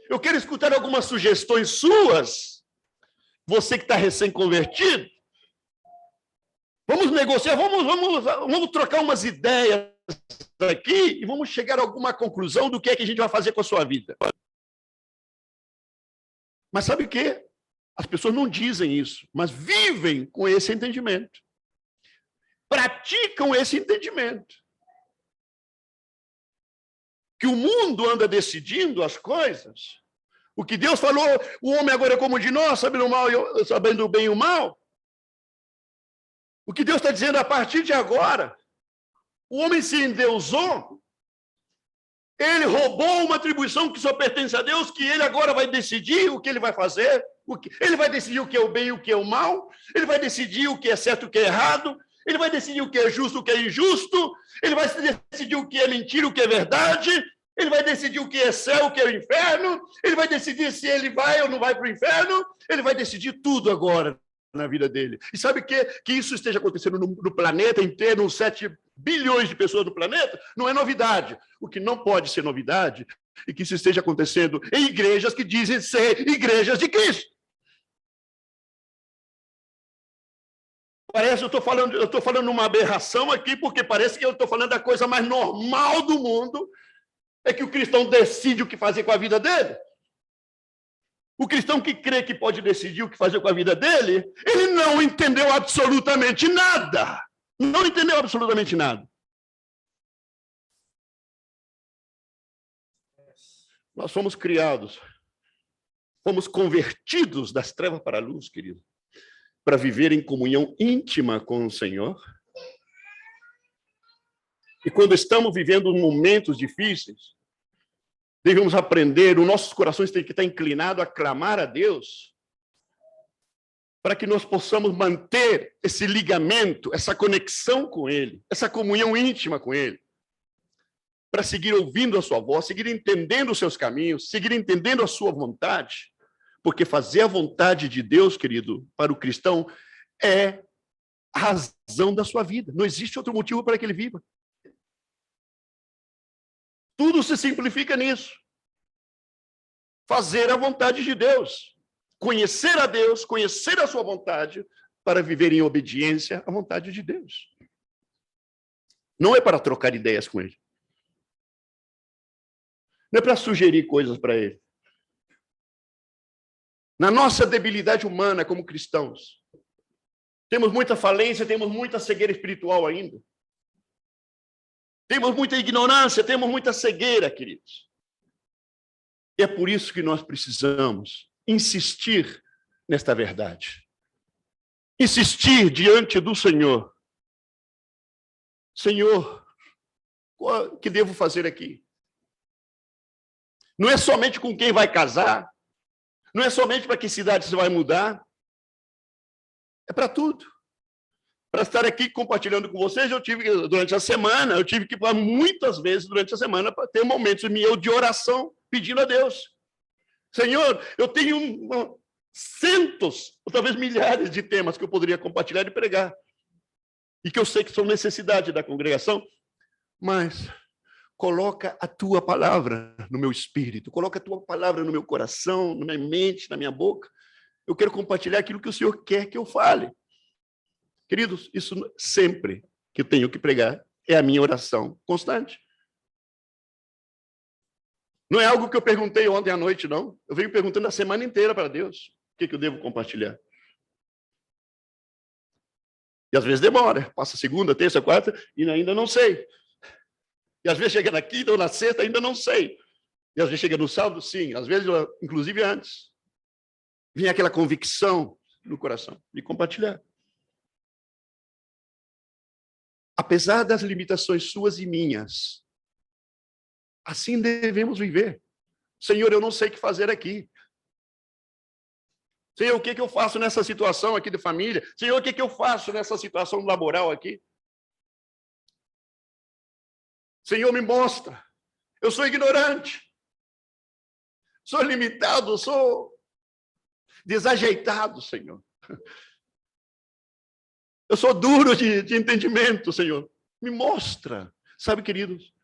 Eu quero escutar algumas sugestões suas, você que está recém-convertido. Vamos negociar, vamos trocar umas ideias aqui e vamos chegar a alguma conclusão do que é que a gente vai fazer com a sua vida. Mas sabe o quê? As pessoas não dizem isso, mas vivem com esse entendimento. Praticam esse entendimento. Que o mundo anda decidindo as coisas. O que Deus falou, o homem agora é como de nós, sabendo o bem e o mal. O que Deus está dizendo a partir de agora, o homem se endeusou, ele roubou uma atribuição que só pertence a Deus, que ele agora vai decidir o que ele vai fazer, ele vai decidir o que é o bem e o que é o mal, ele vai decidir o que é certo e o que é errado, ele vai decidir o que é justo e o que é injusto, ele vai decidir o que é mentira e o que é verdade, ele vai decidir o que é céu e o que é o inferno, ele vai decidir se ele vai ou não vai para o inferno, ele vai decidir tudo agora na vida dele. E sabe que isso esteja acontecendo no planeta inteiro, uns 7 bilhões de pessoas no planeta, não é novidade. O que não pode ser novidade é que isso esteja acontecendo em igrejas que dizem ser igrejas de Cristo. Parece que eu estou falando uma aberração aqui, porque parece que eu estou falando da coisa mais normal do mundo, é que o cristão decide o que fazer com a vida dele. O cristão que crê que pode decidir o que fazer com a vida dele, ele não entendeu absolutamente nada. Não entendeu absolutamente nada. Nós fomos criados, fomos convertidos das trevas para a luz, querido, para viver em comunhão íntima com o Senhor. E quando estamos vivendo momentos difíceis, devemos aprender, os nossos corações têm que estar inclinados a clamar a Deus, para que nós possamos manter esse ligamento, essa conexão com Ele, essa comunhão íntima com Ele, para seguir ouvindo a sua voz, seguir entendendo os seus caminhos, seguir entendendo a sua vontade, porque fazer a vontade de Deus, querido, para o cristão, é a razão da sua vida. Não existe outro motivo para que ele viva. Tudo se simplifica nisso. Fazer a vontade de Deus. Conhecer a Deus, conhecer a sua vontade, para viver em obediência à vontade de Deus. Não é para trocar ideias com Ele. Não é para sugerir coisas para Ele. Na nossa debilidade humana como cristãos, temos muita falência, temos muita cegueira espiritual ainda. Temos muita ignorância, temos muita cegueira, queridos. E é por isso que nós precisamos insistir nesta verdade. Insistir diante do Senhor. Senhor, o que devo fazer aqui? Não é somente com quem vai casar, não é somente para que cidade você vai mudar, é para tudo. Para estar aqui compartilhando com vocês, durante a semana, eu tive que ir muitas vezes durante a semana para ter momentos meus de oração, pedindo a Deus. Senhor, eu tenho centos, ou talvez milhares de temas que eu poderia compartilhar e pregar, e que eu sei que são necessidade da congregação, mas coloca a tua palavra no meu espírito, coloca a tua palavra no meu coração, na minha mente, na minha boca. Eu quero compartilhar aquilo que o Senhor quer que eu fale. Queridos, isso sempre que eu tenho que pregar é a minha oração constante. Não é algo que eu perguntei ontem à noite, não. Eu venho perguntando a semana inteira para Deus o que eu devo compartilhar. E às vezes demora, passa segunda, terça, quarta, e ainda não sei. E às vezes chega na quinta ou na sexta, ainda não sei. E às vezes chega no sábado, sim. Às vezes, inclusive antes. Vem aquela convicção no coração de compartilhar. Apesar das limitações suas e minhas, assim devemos viver. Senhor, eu não sei o que fazer aqui. Senhor, o que eu faço nessa situação aqui de família? Senhor, o que eu faço nessa situação laboral aqui? Senhor, me mostra. Eu sou ignorante. Sou limitado, sou desajeitado, Senhor. Eu sou duro de entendimento, Senhor. Me mostra. Sabe, queridos,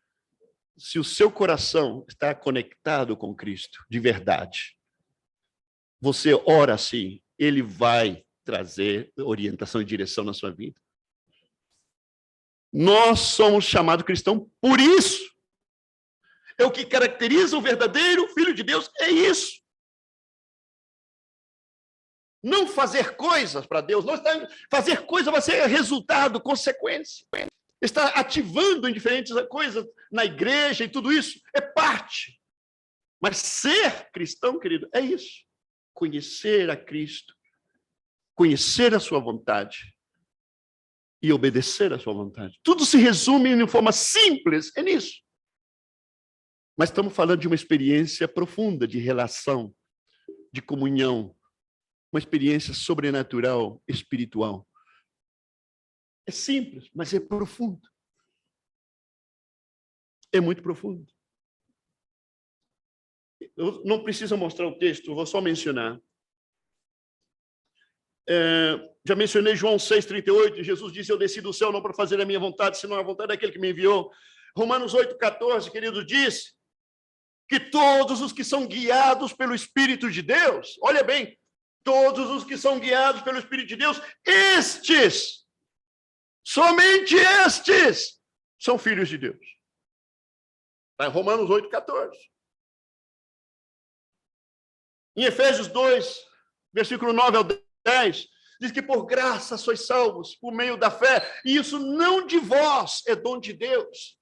se o seu coração está conectado com Cristo, de verdade, você ora assim, Ele vai trazer orientação e direção na sua vida. Nós somos chamados cristãos por isso. É o que caracteriza o verdadeiro Filho de Deus, é isso. Não fazer coisas para Deus, não está, fazer coisas vai ser resultado, consequência. Está ativando em diferentes coisas na igreja e tudo isso é parte. Mas ser cristão, querido, é isso. Conhecer a Cristo, conhecer a sua vontade e obedecer a sua vontade. Tudo se resume de forma simples, é nisso. Mas estamos falando de uma experiência profunda de relação, de comunhão, uma experiência sobrenatural, espiritual. É simples, mas é profundo. É muito profundo. Eu não preciso mostrar o texto, vou só mencionar. Já mencionei João 6,38, Jesus disse, eu desci do céu não para fazer a minha vontade, senão a vontade daquele que me enviou. Romanos 8,14, querido, diz que todos os que são guiados pelo Espírito de Deus, olha bem, todos os que são guiados pelo Espírito de Deus, estes, somente estes, são filhos de Deus. Está em Romanos 8,14. Em Efésios 2, versículo 9 ao 10, diz que por graça sois salvos, por meio da fé, e isso não de vós, é dom de Deus.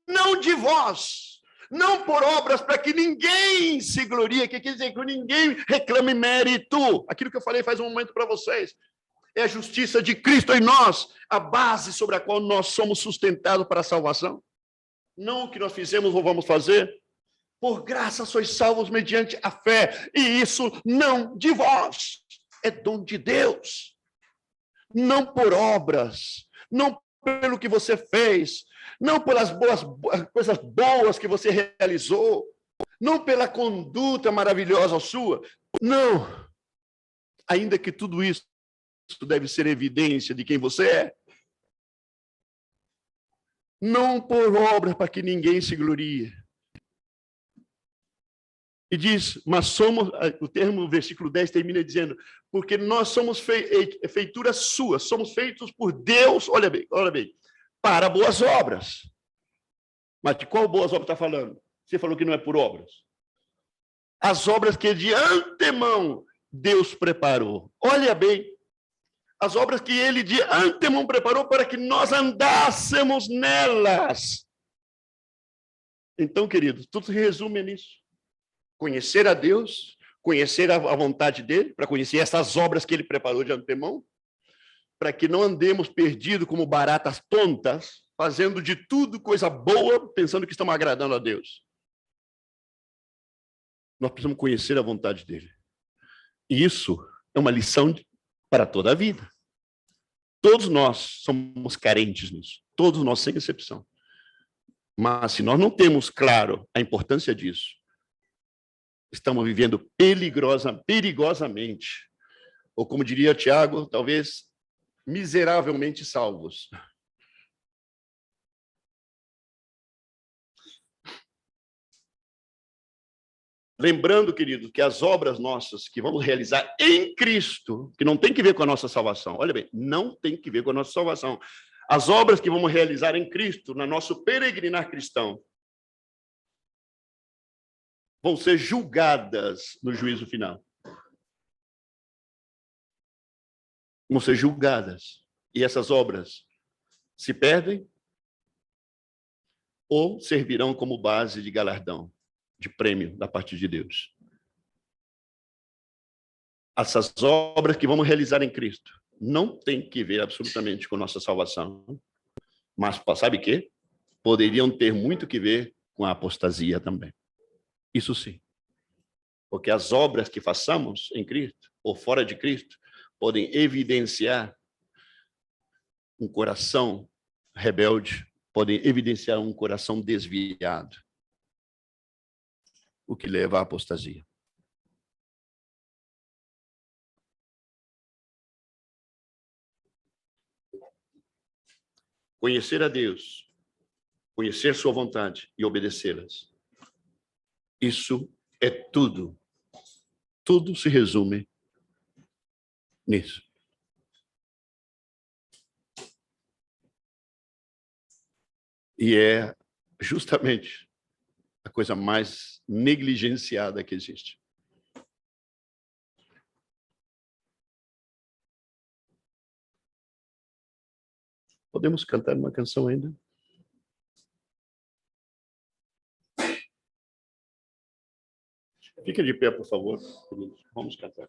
Não de vós, não por obras para que ninguém se glorie, que quer dizer que ninguém reclame mérito. Aquilo que eu falei faz um momento para vocês. É a justiça de Cristo em nós, a base sobre a qual nós somos sustentados para a salvação. Não o que nós fizemos ou vamos fazer. Por graça sois salvos mediante a fé, e isso não de vós, é dom de Deus. Não por obras, não pelo que você fez, não pelas coisas boas que você realizou, não pela conduta maravilhosa sua, não. Ainda que tudo isso deve ser evidência de quem você é. Não por obras para que ninguém se glorie. E diz, mas somos, o termo, versículo 10 termina dizendo, porque nós somos feituras suas, somos feitos por Deus, olha bem, para boas obras. Mas de qual boas obras está falando? Você falou que não é por obras. As obras que de antemão Deus preparou. Olha bem, as obras que ele de antemão preparou para que nós andássemos nelas. Então, queridos, tudo se resume nisso. Conhecer a Deus, conhecer a vontade dele, para conhecer essas obras que ele preparou de antemão, para que não andemos perdidos como baratas tontas, fazendo de tudo coisa boa, pensando que estamos agradando a Deus. Nós precisamos conhecer a vontade dele. E isso é uma lição para toda a vida. Todos nós somos carentes nisso, todos nós sem exceção. Mas se nós não temos claro a importância disso, estamos vivendo perigosamente, ou como diria Tiago, talvez miseravelmente salvos. Lembrando, querido, que as obras nossas que vamos realizar em Cristo, que não tem que ver com a nossa salvação, olha bem, não tem que ver com a nossa salvação. As obras que vamos realizar em Cristo, no nosso peregrinar cristão, vão ser julgadas no juízo final. Vão ser julgadas. E essas obras se perdem ou servirão como base de galardão, de prêmio da parte de Deus. Essas obras que vamos realizar em Cristo não tem que ver absolutamente com nossa salvação, mas sabe o quê? Poderiam ter muito que ver com a apostasia também. Isso sim. Porque as obras que façamos em Cristo ou fora de Cristo podem evidenciar um coração rebelde, podem evidenciar um coração desviado, o que leva à apostasia. Conhecer a Deus, conhecer sua vontade e obedecê-las. Isso é tudo. Tudo se resume nisso. E é justamente a coisa mais negligenciada que existe. Podemos cantar uma canção ainda? Fique de pé, por favor. Vamos cantar.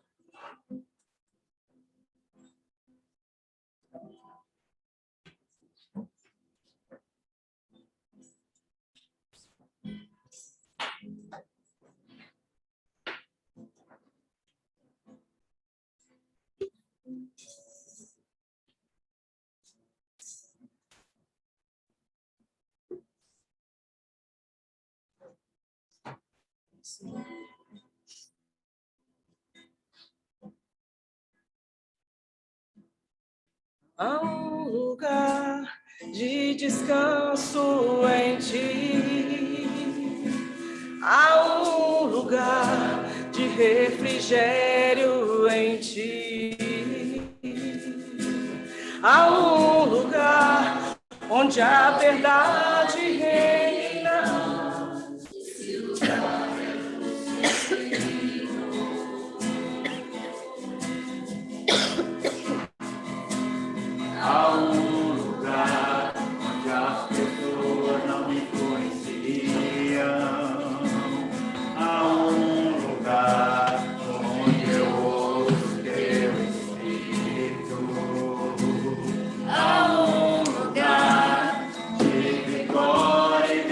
Há um lugar de descanso em ti, há um lugar de refrigério em ti, há um lugar onde a verdade reina. Há um lugar onde as pessoas não me conheciam. Há um lugar onde eu ouço teu Espírito. Há um lugar de vitória e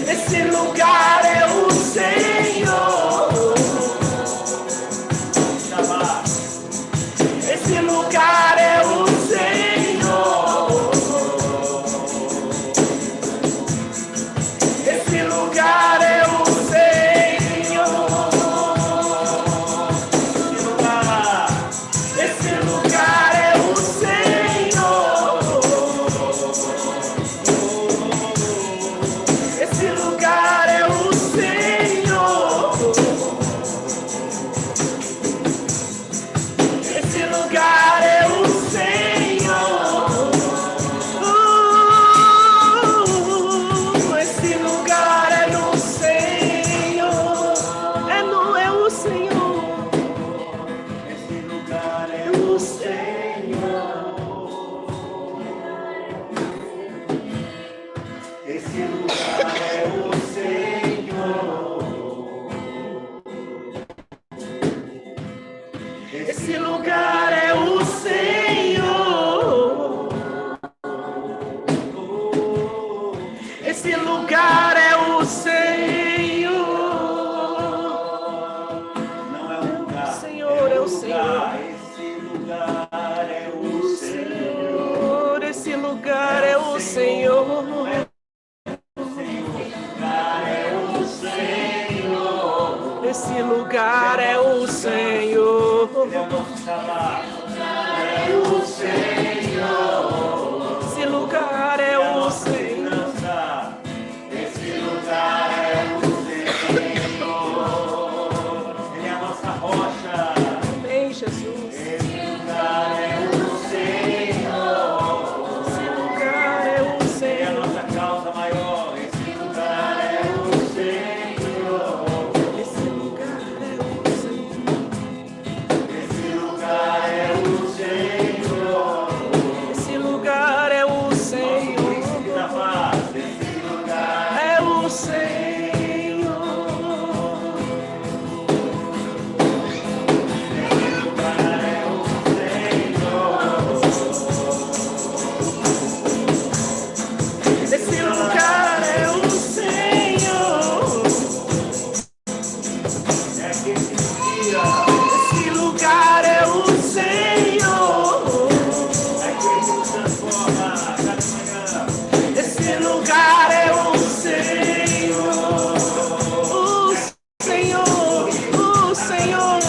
Esse lugar é o Senhor. Esse lugar é o Senhor. Esse lugar é o Senhor. Esse lugar é o Senhor. Esse lugar é o Senhor. Esse lugar é o Senhor. Esse lugar é no Senhor. É o Senhor. Esse lugar é É o Senhor. Esse lugar é o Senhor. Esse lugar é o Senhor. Esse lugar é o Senhor. Não é um lugar. Senhor, é o Senhor. Esse lugar é o Senhor, esse lugar é o Senhor. Esse lugar é o Senhor. É o nosso trabalho. É o Senhor. Esse lugar é o Senhor. Esse lugar é o Senhor. Ele é a nossa rocha. Amém, Jesus. Esse lugar é o Senhor. Esse lugar é o É a Senhor. nossa causa maior. Esse lugar é o Senhor. Esse lugar é o Senhor. Esse lugar é o Senhor. Esse lugar é o Senhor. Príncipe da paz. Esse lugar É o Senhor. Esse lugar é o Senhor. é aquele que nos guia. Esse lugar é o Senhor. É aquele que nos transforma a cada manhã. Esse lugar é o Senhor. O Senhor. O Senhor.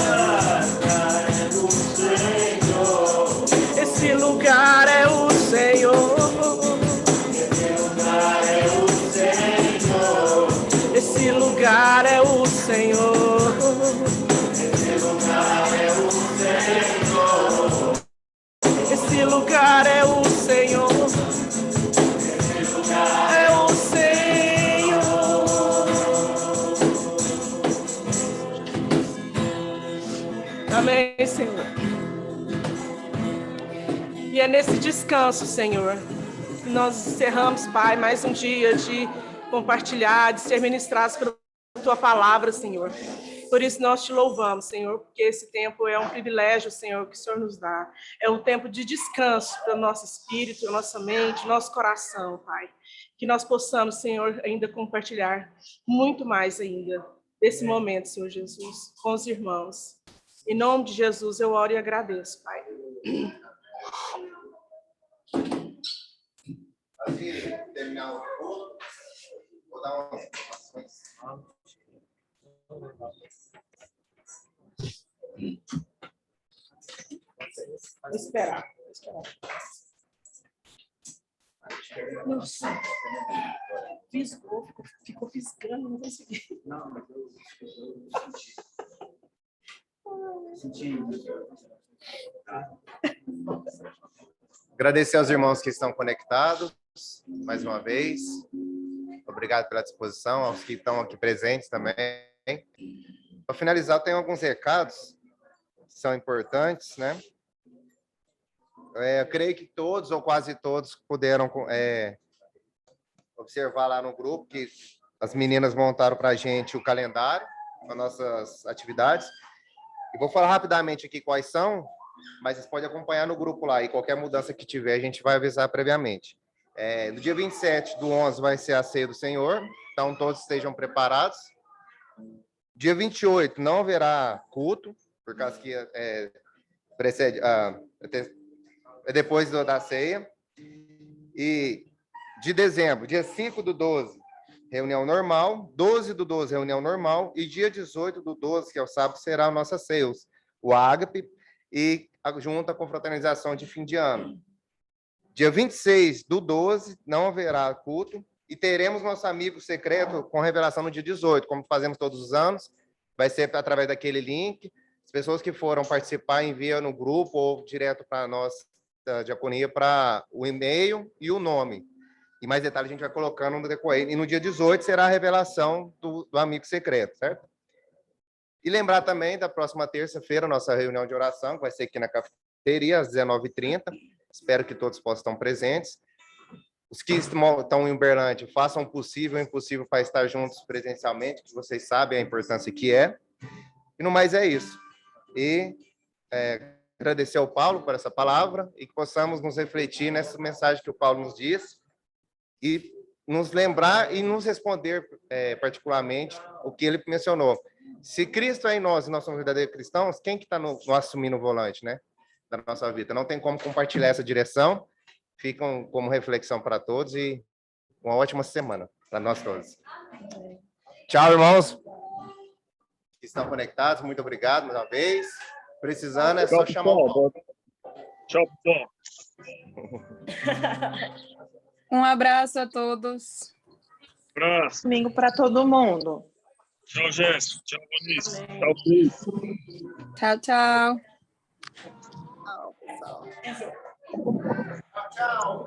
Esse lugar é o Senhor. Esse lugar é o Senhor. Esse lugar é o Senhor. É o Senhor. Amém, Senhor. E é nesse descanso, Senhor, que nós encerramos, Pai, mais um dia de compartilhar, de ser ministrados pela Tua palavra, Senhor. Por isso nós te louvamos, Senhor, porque esse tempo é um privilégio, Senhor, que o Senhor nos dá. É um tempo de descanso para o nosso espírito, nossa mente, nosso coração, Pai. Que nós possamos, Senhor, ainda compartilhar muito mais ainda desse momento, Senhor Jesus, com os irmãos. Em nome de Jesus, eu oro e agradeço, Pai. Antes de terminar o culto, vou dar umas informações. Vou esperar. Nossa, fisgou, ficou fisgando, não consegui. Não, mas eu senti. Agradecer aos irmãos que estão conectados, mais uma vez. Obrigado pela disposição, aos que estão aqui presentes também. Para finalizar, eu tenho alguns recados que são importantes, né? Eu creio que todos, ou quase todos, puderam observar lá no grupo que as meninas montaram para a gente o calendário, com as nossas atividades. E vou falar rapidamente aqui quais são, mas vocês podem acompanhar no grupo lá, e qualquer mudança que tiver, a gente vai avisar previamente. No dia 27/11 vai ser a Ceia do Senhor, então todos estejam preparados. Dia 28 não haverá culto, por causa que precede, é depois da ceia. E de dezembro, dia 5/12, reunião normal, 12/12, reunião normal, e dia 18/12, que é o sábado, será a nossa ceia, o ágape, e junto à confraternização de fim de ano. Dia 26/12, não haverá culto, e teremos nosso amigo secreto com revelação no dia 18, como fazemos todos os anos, vai ser através daquele link. As pessoas que foram participar enviam no grupo ou direto para nós, da diaconia, para o e-mail e o nome. E mais detalhes a gente vai colocando no decorrer. E no dia 18 será a revelação do amigo secreto, certo? E lembrar também da próxima terça-feira, nossa reunião de oração, que vai ser aqui na cafeteria, às 19h30. Espero que todos possam estar presentes. Os que estão em Uberlândia, façam o possível e o impossível para estar juntos presencialmente, que vocês sabem a importância que é. E no mais é isso. E agradecer ao Paulo por essa palavra e que possamos nos refletir nessa mensagem que o Paulo nos diz e nos lembrar e nos responder particularmente o que ele mencionou. Se Cristo é em nós e nós somos verdadeiros cristãos, quem que está assumindo o volante, né, da nossa vida? Não tem como compartilhar essa direção. Ficam como reflexão para todos e uma ótima semana para nós todos. Tchau, irmãos que estão conectados. Muito obrigado mais uma vez. Precisando, é só chamar o Paulo. Tchau, pessoal. Um abraço a todos. Abraço. Domingo para todo mundo. Tchau, Jéssica. Tchau, Moniz. Tchau, Cris. Tchau, tchau. Tchau.